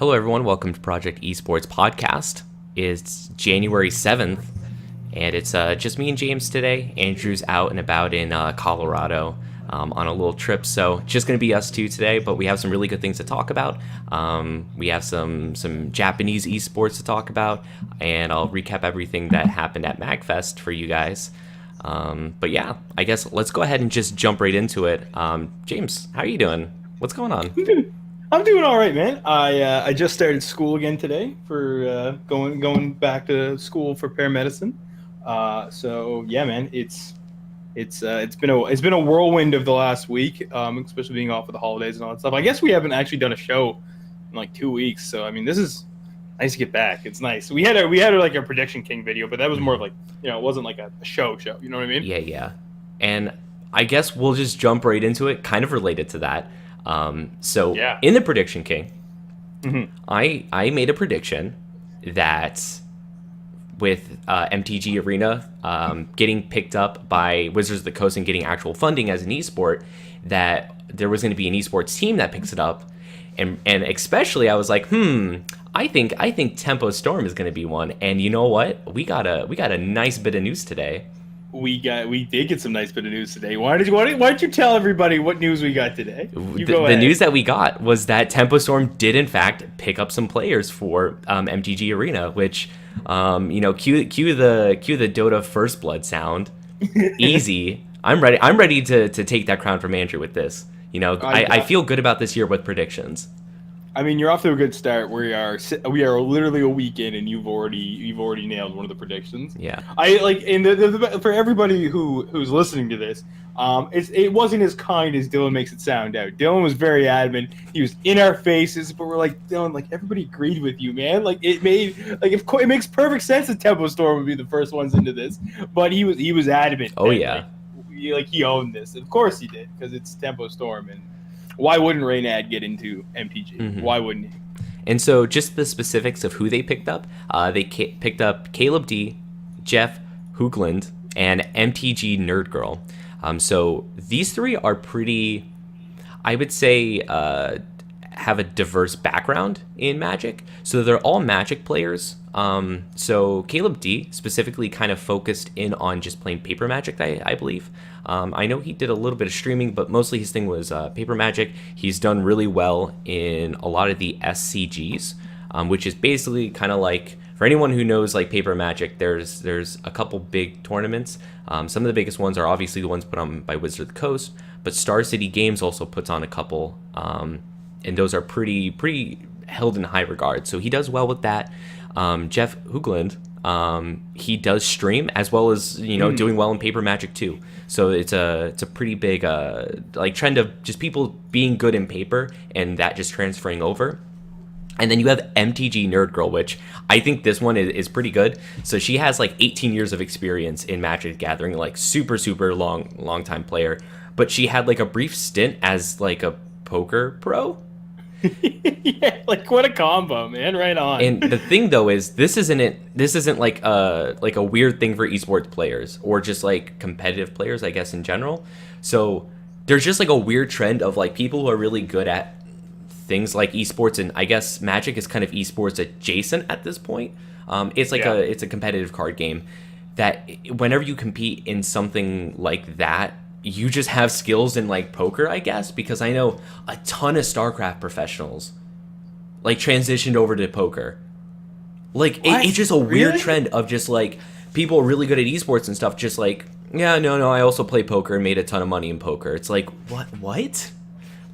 Hello, everyone. Welcome to Project Esports Podcast. It's January 7th, and it's just me and James today. Andrew's out and about in Colorado on a little trip, so it's just going to be us two today, but we have some really good things to talk about. We have some Japanese esports to talk about, and I'll recap everything that happened at MAGfest for you guys. But yeah, I guess let's go ahead and just jump right into it. James, how are you doing? What's going on? I'm doing all right, man. I just started school again today for going back to school for paramedicine. So yeah, man, it's been a whirlwind of the last week, especially being off for the holidays and all that stuff. I guess we haven't actually done a show in like 2 weeks, so I mean, this is nice to get back. It's nice. We had like a Prediction King video, but that was more of like, it wasn't like a show. You know what I mean? Yeah. And I guess we'll just jump right into it, kind of related to that. Yeah. In the Prediction King, Mm-hmm. I made a prediction that with MTG Arena getting picked up by Wizards of the Coast and getting actual funding as an esport, that there was going to be an esports team that picks it up, and especially I was like, I think Tempo Storm is going to be one, and you know what? We got a nice bit of news today. We did get some nice bit of news today. Why don't you tell everybody what news we got today? The news that we got was that Tempo Storm did in fact pick up some players for MTG Arena, which cue the Dota First Blood sound. Easy. I'm ready to take that crown from Andrew with this. I feel good about this year with predictions. I mean, you're off to a good start. We are literally a week in, and you've already nailed one of the predictions. Yeah. I like, and for everybody who's listening to this, it wasn't as kind as Dylan makes it sound out. Dylan was very adamant. He was in our faces, but we're like, Dylan, like everybody agreed with you, man. Like it makes perfect sense that Tempo Storm would be the first ones into this, but he was adamant. Oh yeah. He owned this. Of course he did, because it's Tempo Storm. And why wouldn't Reynad get into MTG? Mm-hmm. Why wouldn't he? And so just the specifics of who they picked up. They picked up Caleb D, Jeff Hoogland, and MTG Nerd Girl. So these three are pretty, I would say, have a diverse background in Magic. So they're all Magic players. So Caleb D specifically kind of focused in on just playing paper Magic, I believe. I know he did a little bit of streaming, but mostly his thing was paper Magic. He's done really well in a lot of the SCGs, which is basically kind of like, for anyone who knows like paper Magic, there's a couple big tournaments. Some of the biggest ones are obviously the ones put on by Wizards of the Coast, but Star City Games also puts on a couple, and those are pretty held in high regard. So he does well with that. Jeff Hoogland, he does stream as well as doing well in paper Magic too. So it's a pretty big like trend of just people being good in paper and that just transferring over. And then you have MTG Nerd Girl, which I think this one is pretty good. So she has like 18 years of experience in Magic Gathering, like super long time player. But she had like a brief stint as like a poker pro. Yeah, like what a combo, man! Right on. And the thing though is this isn't like a weird thing for esports players or just like competitive players, I guess, in general. So there's just like a weird trend of like people who are really good at things like esports, and I guess Magic is kind of esports adjacent at this point. It's like it's a competitive card game that whenever you compete in something like that, you just have skills in like poker, I guess, because I know a ton of StarCraft professionals like transitioned over to poker. Like it's just a weird trend of just like people really good at esports and stuff. Just like, yeah, no, I also play poker and made a ton of money in poker. It's like, what?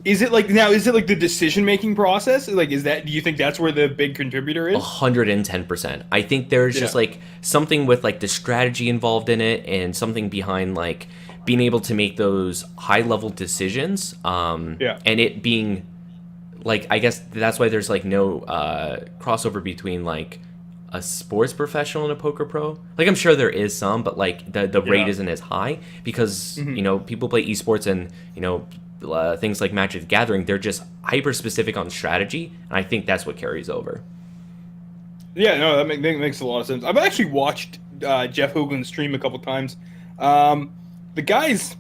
Is it like the decision making process? Like, do you think that's where the big contributor is? 110%. I think there's just like something with like the strategy involved in it and something behind like being able to make those high level decisions. And it being like, I guess that's why there's like no crossover between like a sports professional and a poker pro. Like I'm sure there is some, but like the rate isn't as high because people play esports and things like Magic the Gathering, they're just hyper specific on strategy, and I think that's what carries over. Yeah, no, that makes a lot of sense. I've actually watched Jeff Hoogland stream a couple times. The guy's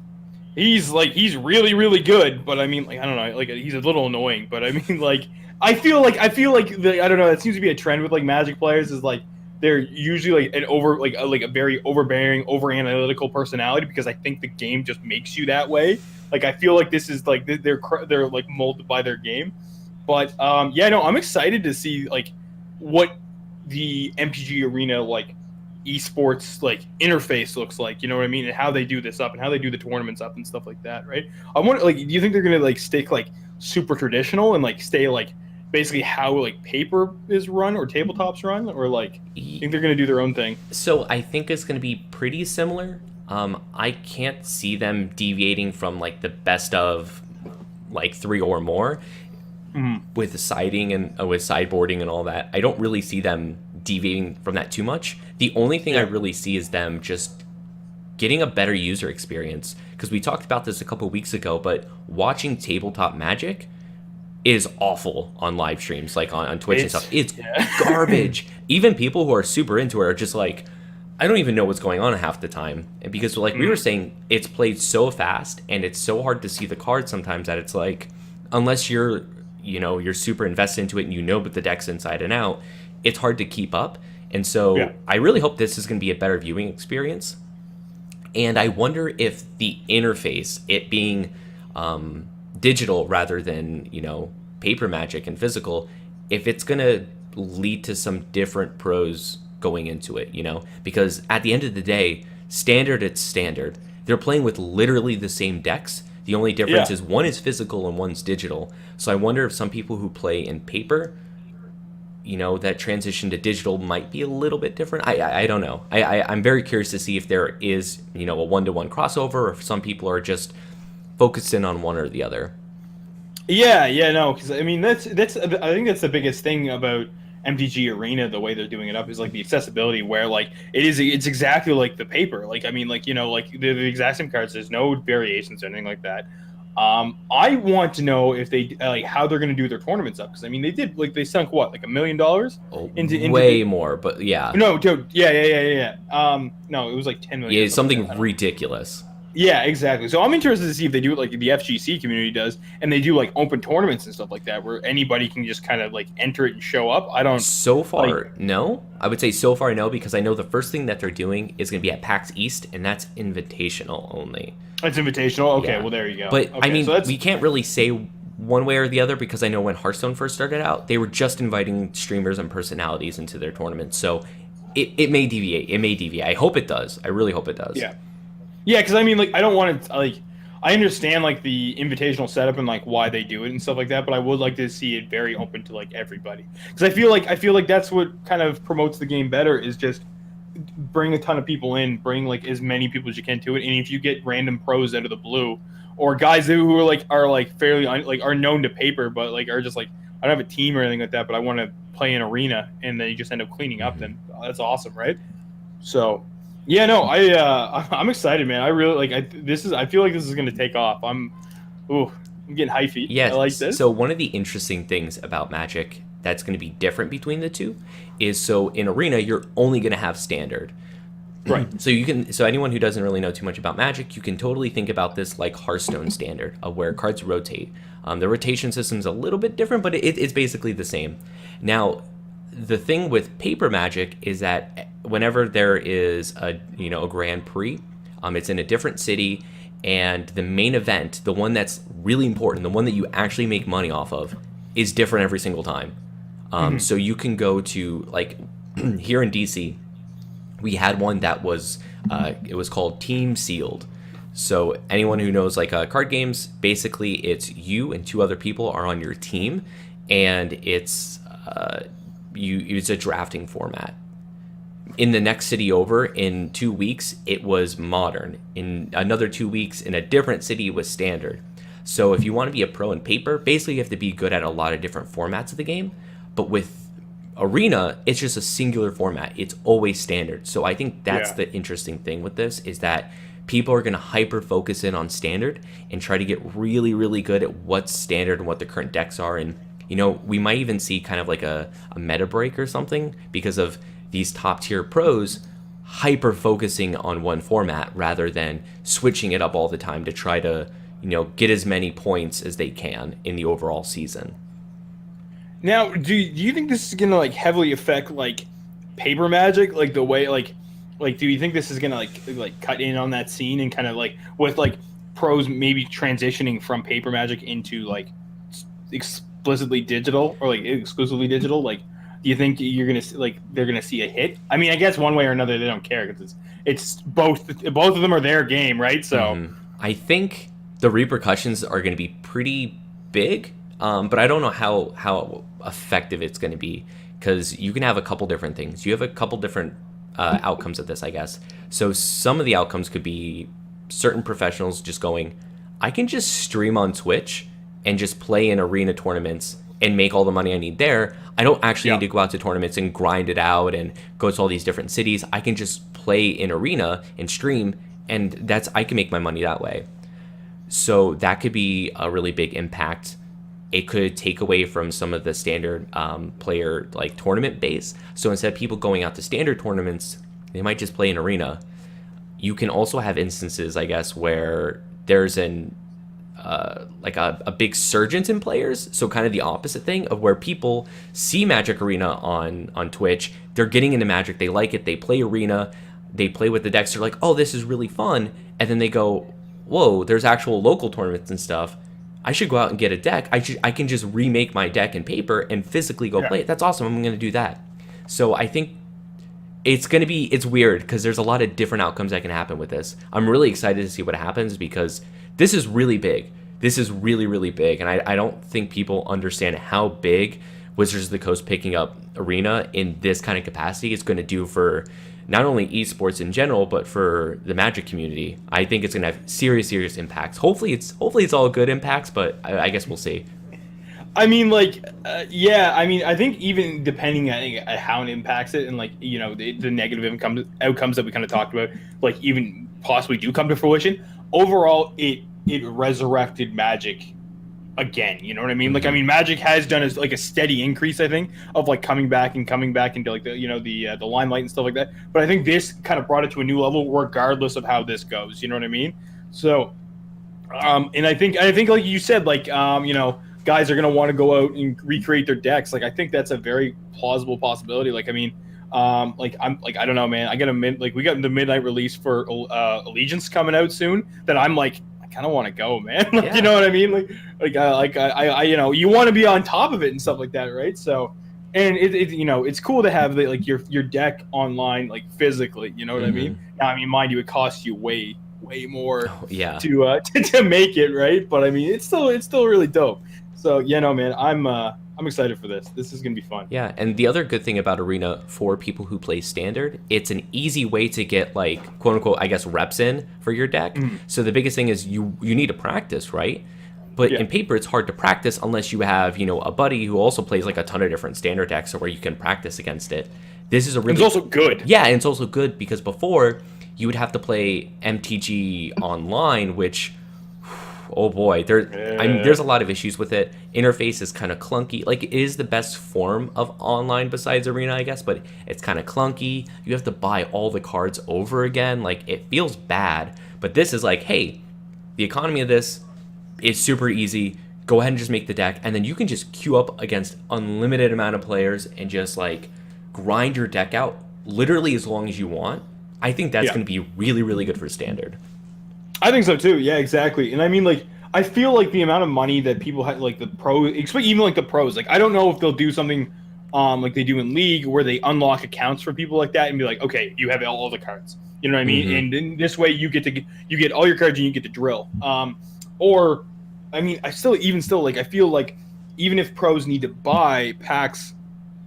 he's really really good, but I mean, like, I don't know, like he's a little annoying, but I mean, like I feel like I don't know. That seems to be a trend with like Magic players is like they're usually like like a very overbearing, over analytical personality because I think the game just makes you that way. Like I feel like this is like they're like molded by their game. But yeah, no, I'm excited to see like what the MTG Arena like esports like interface looks like. You know what I mean, and how they do this up and how they do the tournaments up and stuff like that. Right? I wonder, like, do you think they're gonna like stick like super traditional and like stay like basically how like paper is run or tabletops run, or like think they're gonna do their own thing? So I think it's going to be pretty similar. I can't see them deviating from like the best of like three or more with the siding and with sideboarding and all that. I don't really see them deviating from that too much. The only thing I really see is them just getting a better user experience, because we talked about this a couple weeks ago, but watching tabletop Magic is awful on live streams, like on Twitch and stuff. It's garbage. Even people who are super into it are just like, I don't even know what's going on half the time. And because like we were saying, it's played so fast and it's so hard to see the cards sometimes that it's like, unless you're super invested into it and you know the deck's inside and out, it's hard to keep up. And so I really hope this is going to be a better viewing experience. And I wonder if the interface, it being digital rather than, paper Magic and physical, if it's going to lead to some different pros going into it, because at the end of the day, standard, it's standard. They're playing with literally the same decks. The only difference is one is physical and one's digital. So I wonder if some people who play in paper, that transition to digital might be a little bit different. I don't know. I'm very curious to see if there is, a one-to-one crossover, or if some people are just focused in on one or the other. No, because I mean that's I think that's the biggest thing about MTG Arena, the way they're doing it up, is like the accessibility, where like it's exactly like the paper. Like I mean, like like the exact same cards. There's no variations or anything like that. I want to know if they like how they're going to do their tournaments up, because I mean they did, like, they sunk what, like $1 million into way more, but yeah. No, dude, yeah. No, it was like 10 million. Yeah, it's something ridiculous. Yeah, exactly. So I'm interested to see if they do it like the FGC community does, and they do like open tournaments and stuff like that, where anybody can just kind of like enter it and show up. I don't. So far, no. I would say so far, no, because I know the first thing that they're doing is going to be at PAX East, and that's invitational only. It's invitational? Okay, well, there you go. But, okay, I mean, we can't really say one way or the other, because I know when Hearthstone first started out, they were just inviting streamers and personalities into their tournaments. So it may deviate. It may deviate. I hope it does. I really hope it does. Yeah, because I mean, like, I don't want to, like, I understand, like, the invitational setup and, like, why they do it and stuff like that, but I would like to see it very open to, like, everybody. Because I feel like that's what kind of promotes the game better, is just bring a ton of people in, bring, like, as many people as you can to it, and if you get random pros out of the blue, or guys who are fairly, are known to paper, but, like, are just, like, I don't have a team or anything like that, but I want to play an arena, and then you just end up cleaning up, then that's awesome, right? So... yeah, no, I'm excited, man. I really like. I feel like this is going to take off. I'm getting hyphy. Yes. I like this. So one of the interesting things about Magic that's going to be different between the two is, so in Arena you're only going to have standard. Right. So anyone who doesn't really know too much about Magic, you can totally think about this like Hearthstone standard, of where cards rotate. The rotation system's a little bit different, but it's basically the same. Now, the thing with paper Magic is that whenever there is a Grand Prix, it's in a different city, and the main event, the one that's really important, the one that you actually make money off of, is different every single time. So you can go to, like, here in DC, we had one that was it was called Team Sealed. So anyone who knows like card games, basically it's you and two other people are on your team, and it's it's a drafting format. In the next city over, in 2 weeks, it was modern. In another 2 weeks, in a different city, it was standard. So if you want to be a pro in paper, basically you have to be good at a lot of different formats of the game. But with Arena, it's just a singular format. It's always standard. So I think that's the interesting thing with this, is that people are going to hyper focus in on standard and try to get really, really good at what's standard and what the current decks are. And, we might even see kind of like a meta break or something, because of these top tier pros hyper focusing on one format rather than switching it up all the time to try to, get as many points as they can in the overall season. Now, do you think this is gonna like heavily affect like paper Magic, like the way like do you think this is gonna like cut in on that scene and kind of like with like pros maybe transitioning from paper Magic into like explicitly digital or like exclusively digital? Like, do you think you're gonna like they're gonna see a hit? I mean, I guess one way or another they don't care because it's both of them are their game, right? So I think the repercussions are going to be pretty big, but I don't know how effective it's going to be because you can have a couple different things. You have a couple different outcomes of this, I guess. So some of the outcomes could be certain professionals just going, I can just stream on Twitch and just play in arena tournaments and make all the money I need there. I don't actually need to go out to tournaments and grind it out and go to all these different cities. I can just play in arena and stream, and I can make my money that way. So that could be a really big impact. It could take away from some of the standard player like tournament base. So instead of people going out to standard tournaments, they might just play in arena. You can also have instances, I guess, where there's a big surgence in players. So kind of the opposite thing of where people see Magic Arena on Twitch. They're getting into Magic. They like it. They play Arena. They play with the decks. They're like, oh, this is really fun. And then they go, whoa, there's actual local tournaments and stuff. I should go out and get a deck. I can just remake my deck in paper and physically go play it. That's awesome. I'm going to do that. So I think it's weird because there's a lot of different outcomes that can happen with this. I'm really excited to see what happens because this is really big. This is really, really big. And I don't think people understand how big Wizards of the Coast picking up Arena in this kind of capacity is going to do for not only esports in general, but for the Magic community. I think it's going to have serious impacts. Hopefully it's all good impacts, but I guess we'll see. I mean, like, yeah. I mean, I think even depending at how it impacts it, and like the negative outcomes that we kind of talked about, like even possibly do come to fruition. Overall, it resurrected Magic again. You know what I mean? Like, I mean, Magic has done a steady increase, I think, of like coming back into like the limelight and stuff like that. But I think this kind of brought it to a new level, regardless of how this goes. You know what I mean? So, and I think like you said, like guys are gonna want to go out and recreate their decks. Like, I think that's a very plausible possibility. Like, I mean, I don't know, man. We got the midnight release for Allegiance coming out soon. That I'm like, I kind of want to go, man. Like, you know what I mean? I you want to be on top of it and stuff like that, right? So, and it's cool to have your deck online, like physically. You know what I mean? Now, I mean, mind you, it costs you way more to make it, right? But I mean, it's still really dope. So man, I'm excited for this. This is gonna be fun. Yeah, and the other good thing about Arena for people who play Standard, it's an easy way to get like quote unquote, I guess, reps in for your deck. So the biggest thing is you need to practice, right? But in paper, it's hard to practice unless you have a buddy who also plays like a ton of different Standard decks, where you can practice against it. This is it's also good. Yeah, and it's also good because before you would have to play MTG online, which, oh boy, there's a lot of issues with it. Interface is kind of clunky. Like, it is the best form of online besides Arena, I guess, but it's kind of clunky. You have to buy all the cards over again. Like, it feels bad. But this is like, hey, the economy of this is super easy. Go ahead and just make the deck, and then you can just queue up against unlimited amount of players and just like grind your deck out literally as long as you want. I think that's going to be really, really good for Standard. I think so too. Yeah, exactly. And I mean, like, I feel like the amount of money that people have, like the pros, even like the pros, like I don't know if they'll do something like they do in League, where they unlock accounts for people like that and be like, okay, you have all the cards. You know what I mean? And in this way, you get all your cards and you get to drill. Or, I mean, I feel like even if pros need to buy packs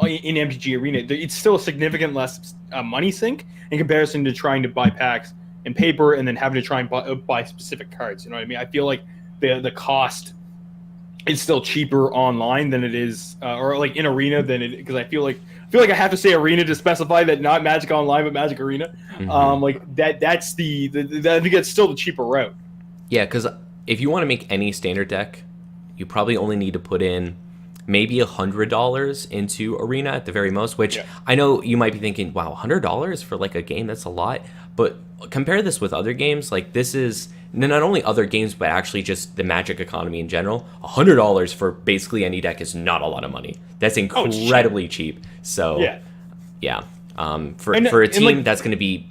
in MTG Arena, it's still a significant less money sink in comparison to trying to buy packs in paper and then having to try and buy specific cards. You know what I mean? I feel like the cost is still cheaper online than it is, or like in Arena than it, because I feel like I have to say Arena to specify that not Magic Online but Magic Arena. Like that's I think that's still the cheaper route. Yeah, because if you want to make any Standard deck, you probably only need to put in maybe $100 into Arena at the very most, which I know you might be thinking, wow, $100 for like a game, that's a lot. But compare this with other games. Like, this is not only other games, but actually just the Magic economy in general. $100 for basically any deck is not a lot of money. That's incredibly cheap. So, yeah. For a team, like, that's going to be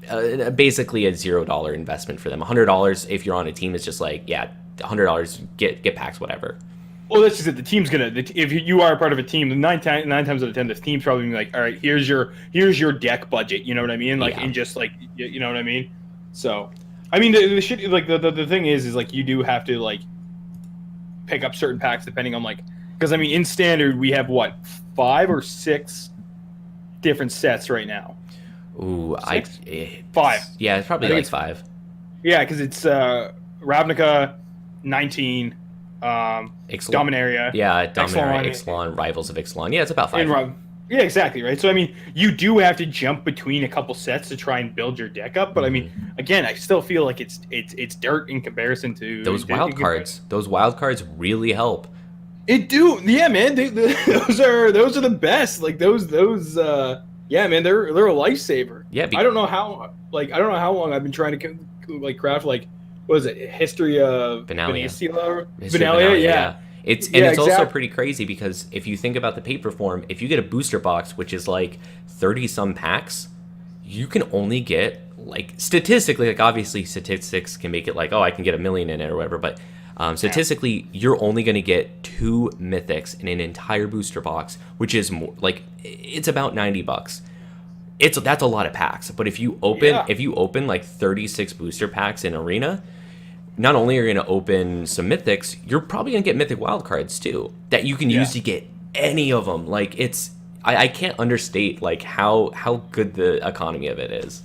basically a $0 investment for them. $100 if you're on a team is just like, yeah, $100, get packs, whatever. Well, that's just it. The team's if you are a part of a team, nine times out of 10, the team's probably gonna be like, all right, here's your deck budget. You know what I mean? Like, and just like, you know what I mean? So, I mean, the shit, like, the thing is like, you do have to, like, pick up certain packs depending on, like, because I mean, in standard we have what, 5 or 6 different sets right now. Ooh, 5. Yeah, it's probably like 5. Yeah, because it's Ravnica, 19. Dominaria. Yeah, Dominaria, Ixalan, Rivals of Ixalan. Yeah, it's about 5. Yeah, exactly, right? So, I mean, you do have to jump between a couple sets to try and build your deck up, but I mean, again, I still feel like it's dirt in comparison to... Those wild cards. Those wild cards really help. It do. Yeah, man, those are the best. Like, yeah, man, they're a lifesaver. Yeah, I don't know how long I've been trying to, like, craft, like, what is it? History of Benalia, yeah. It's also pretty crazy because if you think about the paper form, if you get a booster box, which is like 30 some packs, you can only get, like, statistically, like, obviously statistics can make it like, oh, I can get 1 million in it or whatever, but statistically, you're only going to get 2 mythics in an entire booster box, which is more like, it's about $90. That's a lot of packs. But if you open like 36 booster packs in Arena, not only are you going to open some mythics, you're probably going to get mythic wildcards too that you can use to get any of them. Like, I can't understate, like, how good the economy of it is.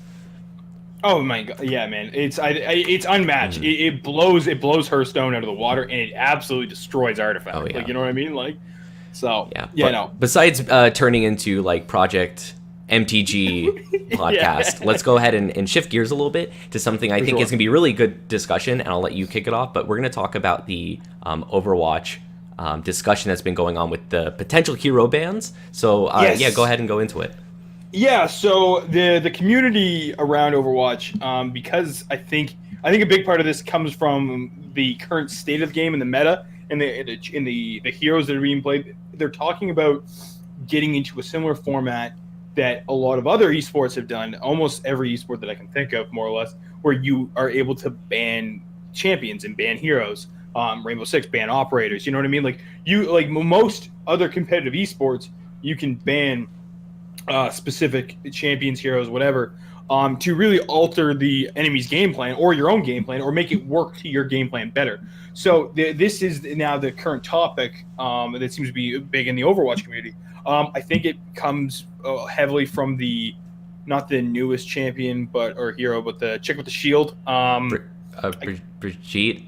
Oh my god, yeah, man, it's unmatched. It blows Hearthstone out of the water, and it absolutely destroys artifacts. Oh, yeah. Like, you know what I mean? Like, so no. Besides turning into, like, Project MTG podcast, let's go ahead and shift gears a little bit to something I think is going to be a really good discussion, and I'll let you kick it off. But we're going to talk about the Overwatch discussion that's been going on with the potential hero bans. So go ahead and go into it. Yeah, so the community around Overwatch, because I think a big part of this comes from the current state of the game and the meta and the heroes that are being played. They're talking about getting into a similar format that a lot of other esports have done, almost every esport that I can think of, more or less, where you are able to ban champions and ban heroes. Rainbow Six ban operators. You know what I mean? Like most other competitive esports, you can ban specific champions, heroes, whatever, to really alter the enemy's game plan or your own game plan, or make it work to your game plan better. So this is now the current topic that seems to be big in the Overwatch community. I think it comes heavily from not the newest champion or hero, but the chick with the shield. Brigitte.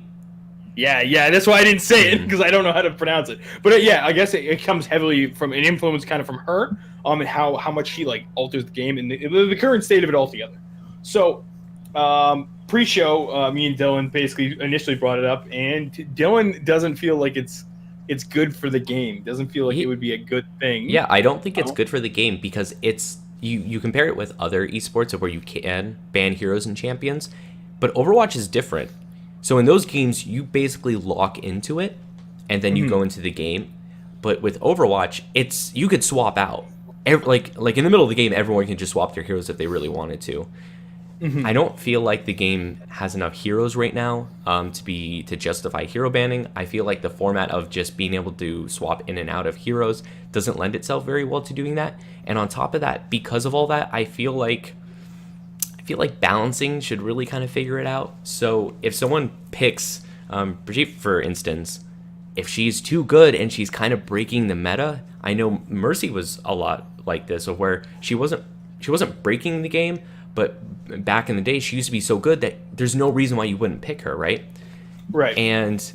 Yeah, that's why I didn't say it, because I don't know how to pronounce it. But I guess it comes heavily from an influence kind of from her, and how much she, like, alters the game and the current state of it altogether. So pre-show, me and Dylan basically initially brought it up, and Dylan doesn't feel like it's good for the game. Doesn't feel like it would be a good thing. Yeah, I don't think it's good for the game because it's you compare it with other esports where you can ban heroes and champions, but Overwatch is different. So in those games, you basically lock into it, and then you go into the game. But with Overwatch, you could swap out. Like in the middle of the game, everyone can just swap their heroes if they really wanted to. I don't feel like the game has enough heroes right now to justify hero banning. I feel like the format of just being able to swap in and out of heroes doesn't lend itself very well to doing that. And on top of that, because of all that, I feel like balancing should really kind of figure it out. So if someone picks Brigitte, for instance, if she's too good and she's kind of breaking the meta, I know Mercy was a lot like this, of where she wasn't breaking the game, but back in the day she used to be so good that there's no reason why you wouldn't pick her, right? Right. And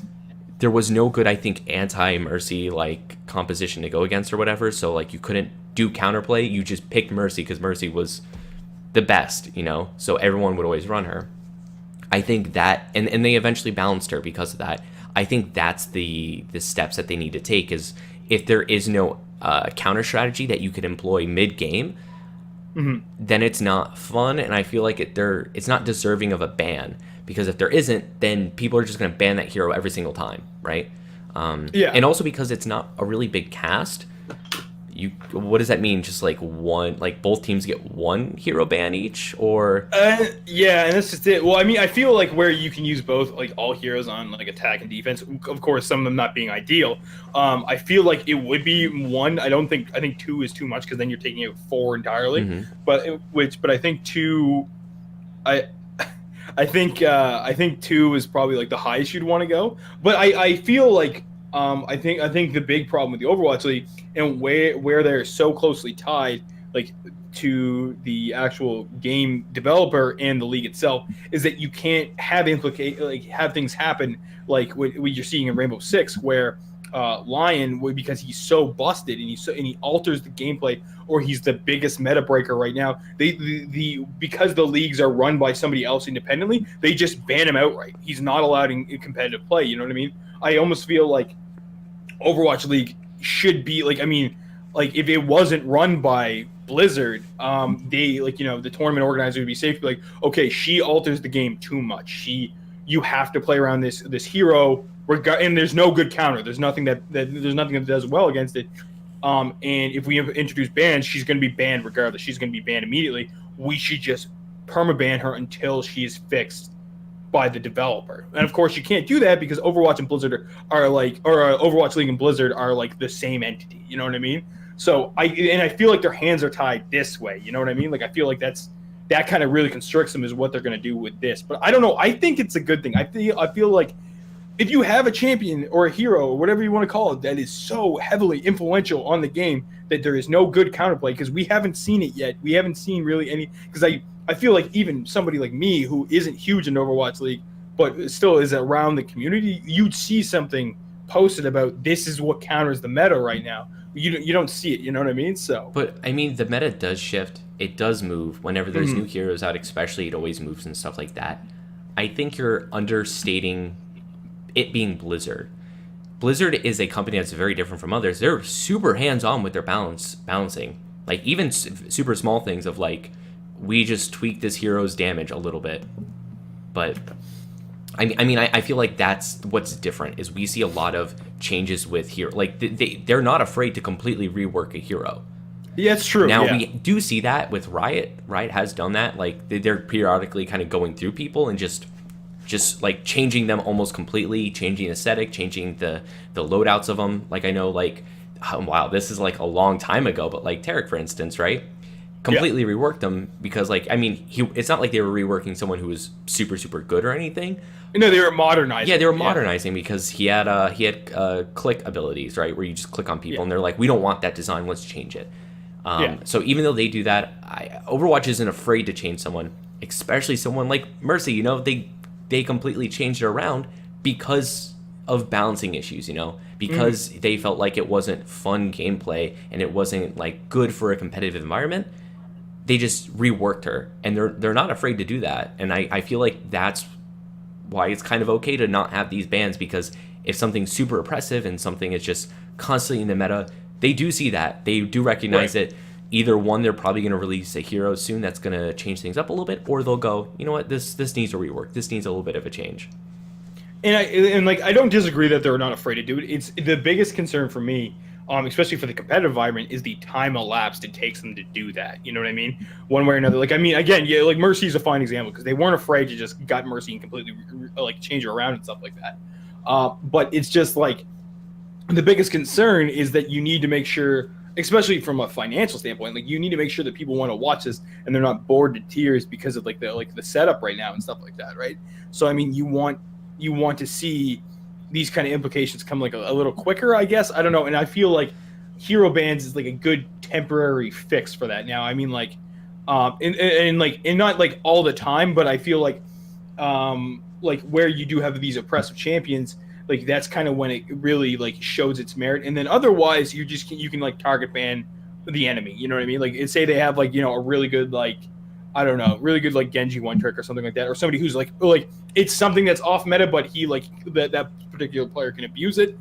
there was no good, I think, anti-Mercy like composition to go against or whatever. So like you couldn't do counterplay. You just picked Mercy because Mercy was the best, so everyone would always run her. I think that, and they eventually balanced her because of that. I think that's the steps that they need to take, is if there is no counter strategy that you could employ mid-game, then it's not fun, and I feel like it's not deserving of a ban, because if there isn't, then people are just going to ban that hero every single time, right? Yeah. And also because it's not a really big cast, what does that mean? Just like one, like both teams get one hero ban each, or Yeah, and that's just it. Well, I mean, I feel like where you can use both, like all heroes on like attack and defense. Of course, some of them not being ideal. I feel like it would be one. I think two is too much, because then you're taking out four entirely. But I think two, I. I think two is probably like the highest you'd want to go. But I feel like I think the big problem with the Overwatch League, and where they're so closely tied, like to the actual game developer and the league itself, is that you can't have have things happen like what you're seeing in Rainbow Six, where Lion, because he's so busted and he alters the gameplay, or he's the biggest meta breaker right now. Because the leagues are run by somebody else independently, they just ban him outright. He's not allowed in competitive play. You know what I mean? I almost feel like Overwatch League should be like, I mean, like if it wasn't run by Blizzard, they the tournament organizer would be safe to be like, okay, she alters the game too much. You have to play around this hero, and there's no good counter. There's nothing that does well against it. And if we introduce bans, she's going to be banned regardless. She's going to be banned immediately. We should just permaban her until she is fixed by the developer. And of course, you can't do that because Overwatch and Blizzard are like, or Overwatch League and Blizzard are like the same entity. You know what I mean? So I feel like their hands are tied this way. You know what I mean? Like I feel like that kind of really constricts them, is what they're going to do with this. But I don't know. I think it's a good thing. I feel like if you have a champion or a hero or whatever you want to call it that is so heavily influential on the game that there is no good counterplay, because we haven't seen it yet. We haven't seen really any, because I feel like even somebody like me who isn't huge in Overwatch League but still is around the community, you'd see something posted about this is what counters the meta right now. You don't see it, you know what I mean? So, but I mean, the meta does shift. It does move whenever there's new heroes out, especially. It always moves and stuff like that. I think you're understating it being Blizzard. Blizzard is a company that's very different from others. They're super hands-on with their balancing. Like even super small things of like, we just tweak this hero's damage a little bit. But I feel like that's what's different, is we see a lot of changes with hero. Like they're not afraid to completely rework a hero. Yeah, it's true. Now we do see that with Riot. Riot has done that. Like they're periodically kind of going through people and just like changing them almost completely, changing aesthetic, changing the loadouts of them. Like I know, like, wow, this is like a long time ago, but like Tarek, for instance, right? Completely reworked them because, like, I mean, it's not like they were reworking someone who was super, super good or anything. No, they were modernizing. Yeah, they were modernizing because he had click abilities, right, where you just click on people and they're like, we don't want that design, let's change it. So even though they do that, Overwatch isn't afraid to change someone, especially someone like Mercy. You know, they completely changed it around because of balancing issues, you know, because they felt like it wasn't fun gameplay and it wasn't like good for a competitive environment. They just reworked her, and they're not afraid to do that. And I feel like that's why it's kind of okay to not have these bans, because if something's super oppressive and something is just constantly in the meta, they do see that. They do recognize it. Either one, they're probably going to release a hero soon that's going to change things up a little bit, or they'll go, you know what, this needs a rework. This needs a little bit of a change. And I don't disagree that they're not afraid to do it. It's the biggest concern for me, especially for the competitive environment, is the time elapsed it takes them to do that. You know what I mean? One way or another. Like, I mean, again, yeah, like Mercy is a fine example because they weren't afraid to just got Mercy and completely like change her around and stuff like that. But it's just like the biggest concern is that you need to make sure, especially from a financial standpoint, like you need to make sure that people want to watch this and they're not bored to tears because of the setup right now and stuff like that, right? So I mean, you want to see these kind of implications come like a little quicker, I guess. I don't know. And I feel like hero bans is like a good temporary fix for that. Now, I mean, like, and not like all the time, but I feel like where you do have these oppressive champions, like that's kind of when it really like shows its merit. And then otherwise, you can like target ban the enemy. You know what I mean? Like, say they have like, you know, a really good like, I don't know, really good like Genji one trick or something like that, or somebody who's like it's something that's off meta, but he like that particular player can abuse it.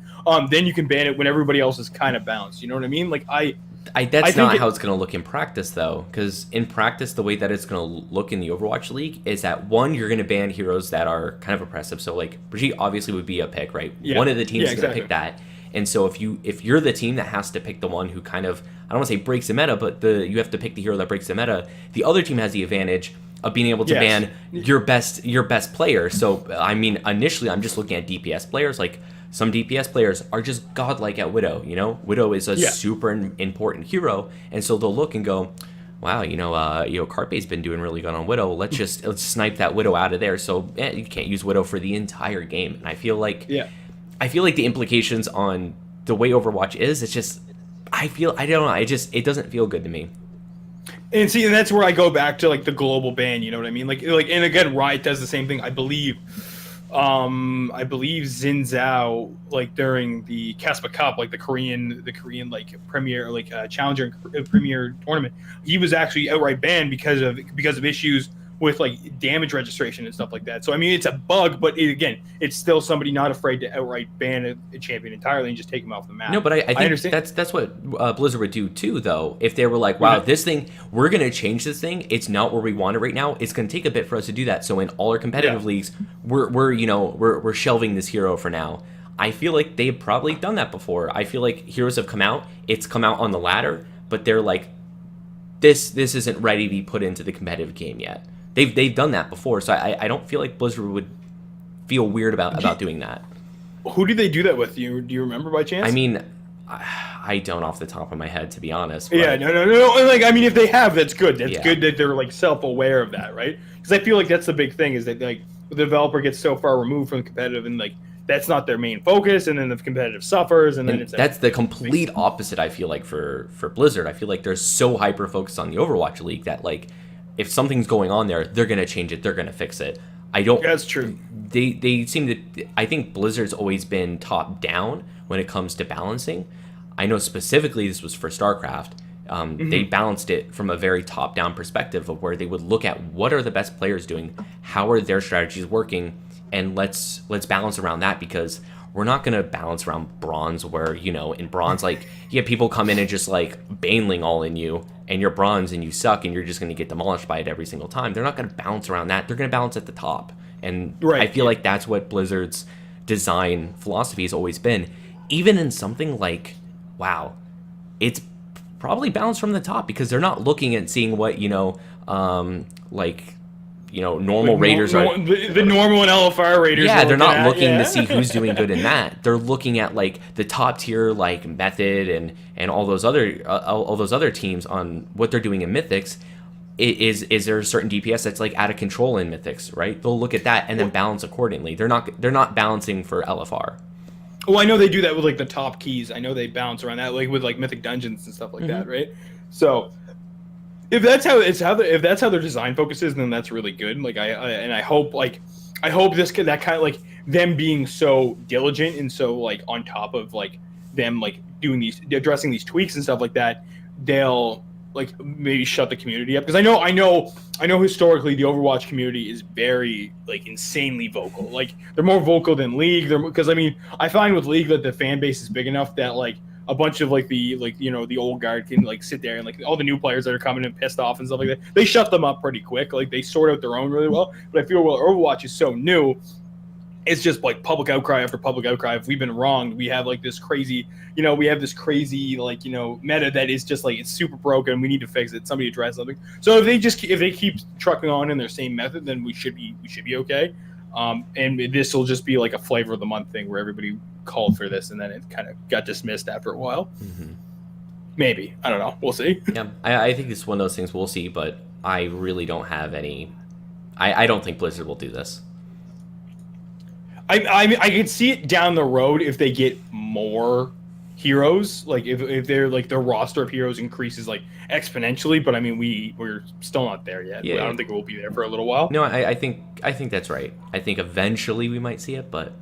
Then you can ban it when everybody else is kind of balanced. You know what I mean? Like I That's not how it's going to look in practice, though, because in practice, the way that it's going to look in the Overwatch League is that, one, you're going to ban heroes that are kind of oppressive. So, like, Brigitte obviously would be a pick, right? Yeah. One of the teams is going to exactly. pick that. And so if you're the team that has to pick the one who kind of, I don't want to say breaks the meta, but you have to pick the hero that breaks the meta, the other team has the advantage of being able to ban your best player. So, I mean, initially, I'm just looking at DPS players, like, some DPS players are just godlike at Widow, you know? Widow is a super important hero, and so they'll look and go, wow, Carpe's been doing really good on Widow. Let's snipe that Widow out of there. So you can't use Widow for the entire game. And I feel like the implications on the way Overwatch is, it's just, I don't know, it doesn't feel good to me. And see, and that's where I go back to like the global ban, you know what I mean? Like, and again, Riot does the same thing, I believe. I believe Xin Zhao, like during the Caspa Cup, like the Korean like premier, like challenger premier tournament, he was actually outright banned because of issues with like damage registration and stuff like that. So I mean, it's a bug, but it's still somebody not afraid to outright ban a champion entirely and just take him off the map. No, but I think understand. that's what Blizzard would do too, though. If they were like, wow, this thing, we're gonna change this thing. It's not where we want it right now. It's gonna take a bit for us to do that. So in all our competitive leagues, we're shelving this hero for now. I feel like they've probably done that before. I feel like heroes have come out. It's come out on the ladder, but they're like, this isn't ready to be put into the competitive game yet. They've done that before, so I don't feel like Blizzard would feel weird about doing that. Who did they do that with? Do you remember by chance? I mean, I don't off the top of my head, to be honest. But... Yeah, no. Like, I mean, if they have, that's good. That's good that they're like self-aware of that, right? Because I feel like that's the big thing is that like the developer gets so far removed from the competitive and like that's not their main focus, and then the competitive suffers, and then that's the complete opposite. I feel like for Blizzard, I feel like they're so hyper focused on the Overwatch League that like, if something's going on there, they're gonna change it. They're gonna fix it. That's true. They seem to. I think Blizzard's always been top down when it comes to balancing. I know specifically this was for StarCraft. They balanced it from a very top down perspective of where they would look at what are the best players doing, how are their strategies working, and let's balance around that, because we're not going to balance around bronze where, in bronze, like, you have people come in and just, like, baneling all in you, and you're bronze and you suck and you're just going to get demolished by it every single time. They're not going to balance around that. They're going to balance at the top. And I feel like that's what Blizzard's design philosophy has always been. Even in something like WoW, it's probably balanced from the top because they're not looking at seeing what, normal raiders are. The normal and LFR raiders. Yeah, they're not looking to see who's doing good in that. They're looking at like the top tier, like Method and all those other teams on what they're doing in Mythics. Is there a certain DPS that's like out of control in Mythics, right? They'll look at that and then balance accordingly. They're not balancing for LFR. Well, I know they do that with like the top keys. I know they bounce around that, like with like Mythic Dungeons and stuff like that, right? So if that's how their design focuses, then that's really good. Like I hope that kind of like them being so diligent and so like on top of like them like addressing these tweaks and stuff like that, they'll like maybe shut the community up, because I know historically the Overwatch community is very like insanely vocal. Like they're more vocal than League. Because I mean, I find with League that the fan base is big enough that like a bunch of like the old guard can like sit there and like all the new players that are coming in pissed off and stuff like that, they shut them up pretty quick. Like they sort out their own really well. But I feel Overwatch is so new, it's just like public outcry after public outcry. If we've been wronged, we have like this crazy, like, meta that is just like, it's super broken. We need to fix it. Somebody address something. So if they keep trucking on in their same method, then we should be okay. And this will just be like a flavor of the month thing where everybody called for this and then it kind of got dismissed after a while. Mm-hmm. Maybe. I don't know. We'll see. Yeah, I think it's one of those things we'll see, but I really don't have any. I don't think Blizzard will do this. I can see it down the road if they get more heroes, like if they're like their roster of heroes increases like exponentially. But I mean, we're still not there yet. Yeah, I don't think we'll be there for a little while. No, I think that's right. I think eventually we might see it, but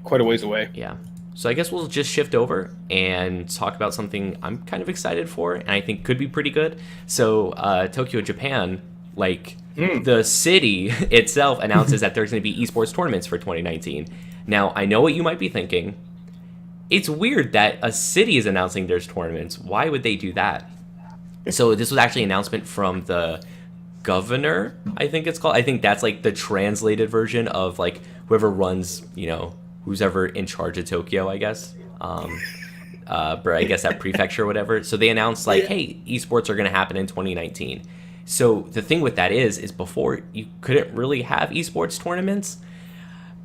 quite a ways away. Yeah. So I guess we'll just shift over and talk about something I'm kind of excited for and I think could be pretty good. So Tokyo, Japan, like the city itself announces that there's going to be esports tournaments for 2019. Now, I know what you might be thinking. it's weird that a city is announcing there's tournaments. Why would they do that? So this was actually an announcement from the governor, I think it's called. I think that's like the translated version of like whoever runs, who's ever in charge of Tokyo, I guess. But I guess that prefecture or whatever. So they announced like, hey, esports are going to happen in 2019. So the thing with that is before you couldn't really have esports tournaments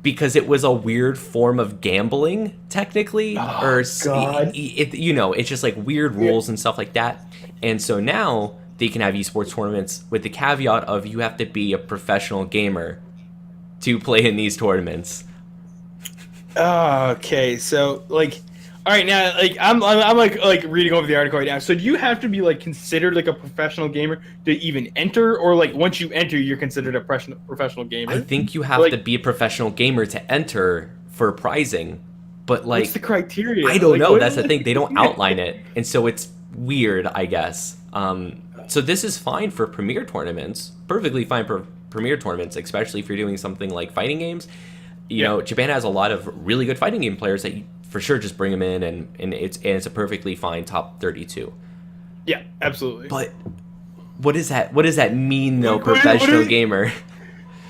because it was a weird form of gambling, technically, God. It's just like weird rules and stuff like that. And so now they can have esports tournaments with the caveat of you have to be a professional gamer to play in these tournaments. Okay, so like, all right, now like I'm like reading over the article right now. So do you have to be like considered like a professional gamer to even enter, or like once you enter, you're considered a professional gamer? I think you have to be a professional gamer to enter for prizing, but like, what's the criteria? I don't know. That's the thing. They don't outline it, and so it's weird, I guess. So this is fine for premier tournaments, perfectly fine for premier tournaments, especially if you're doing something like fighting games. Japan has a lot of really good fighting game players that you for sure just bring them in, and it's a perfectly fine top 32. Yeah, absolutely. But what does that mean though, professional gamer?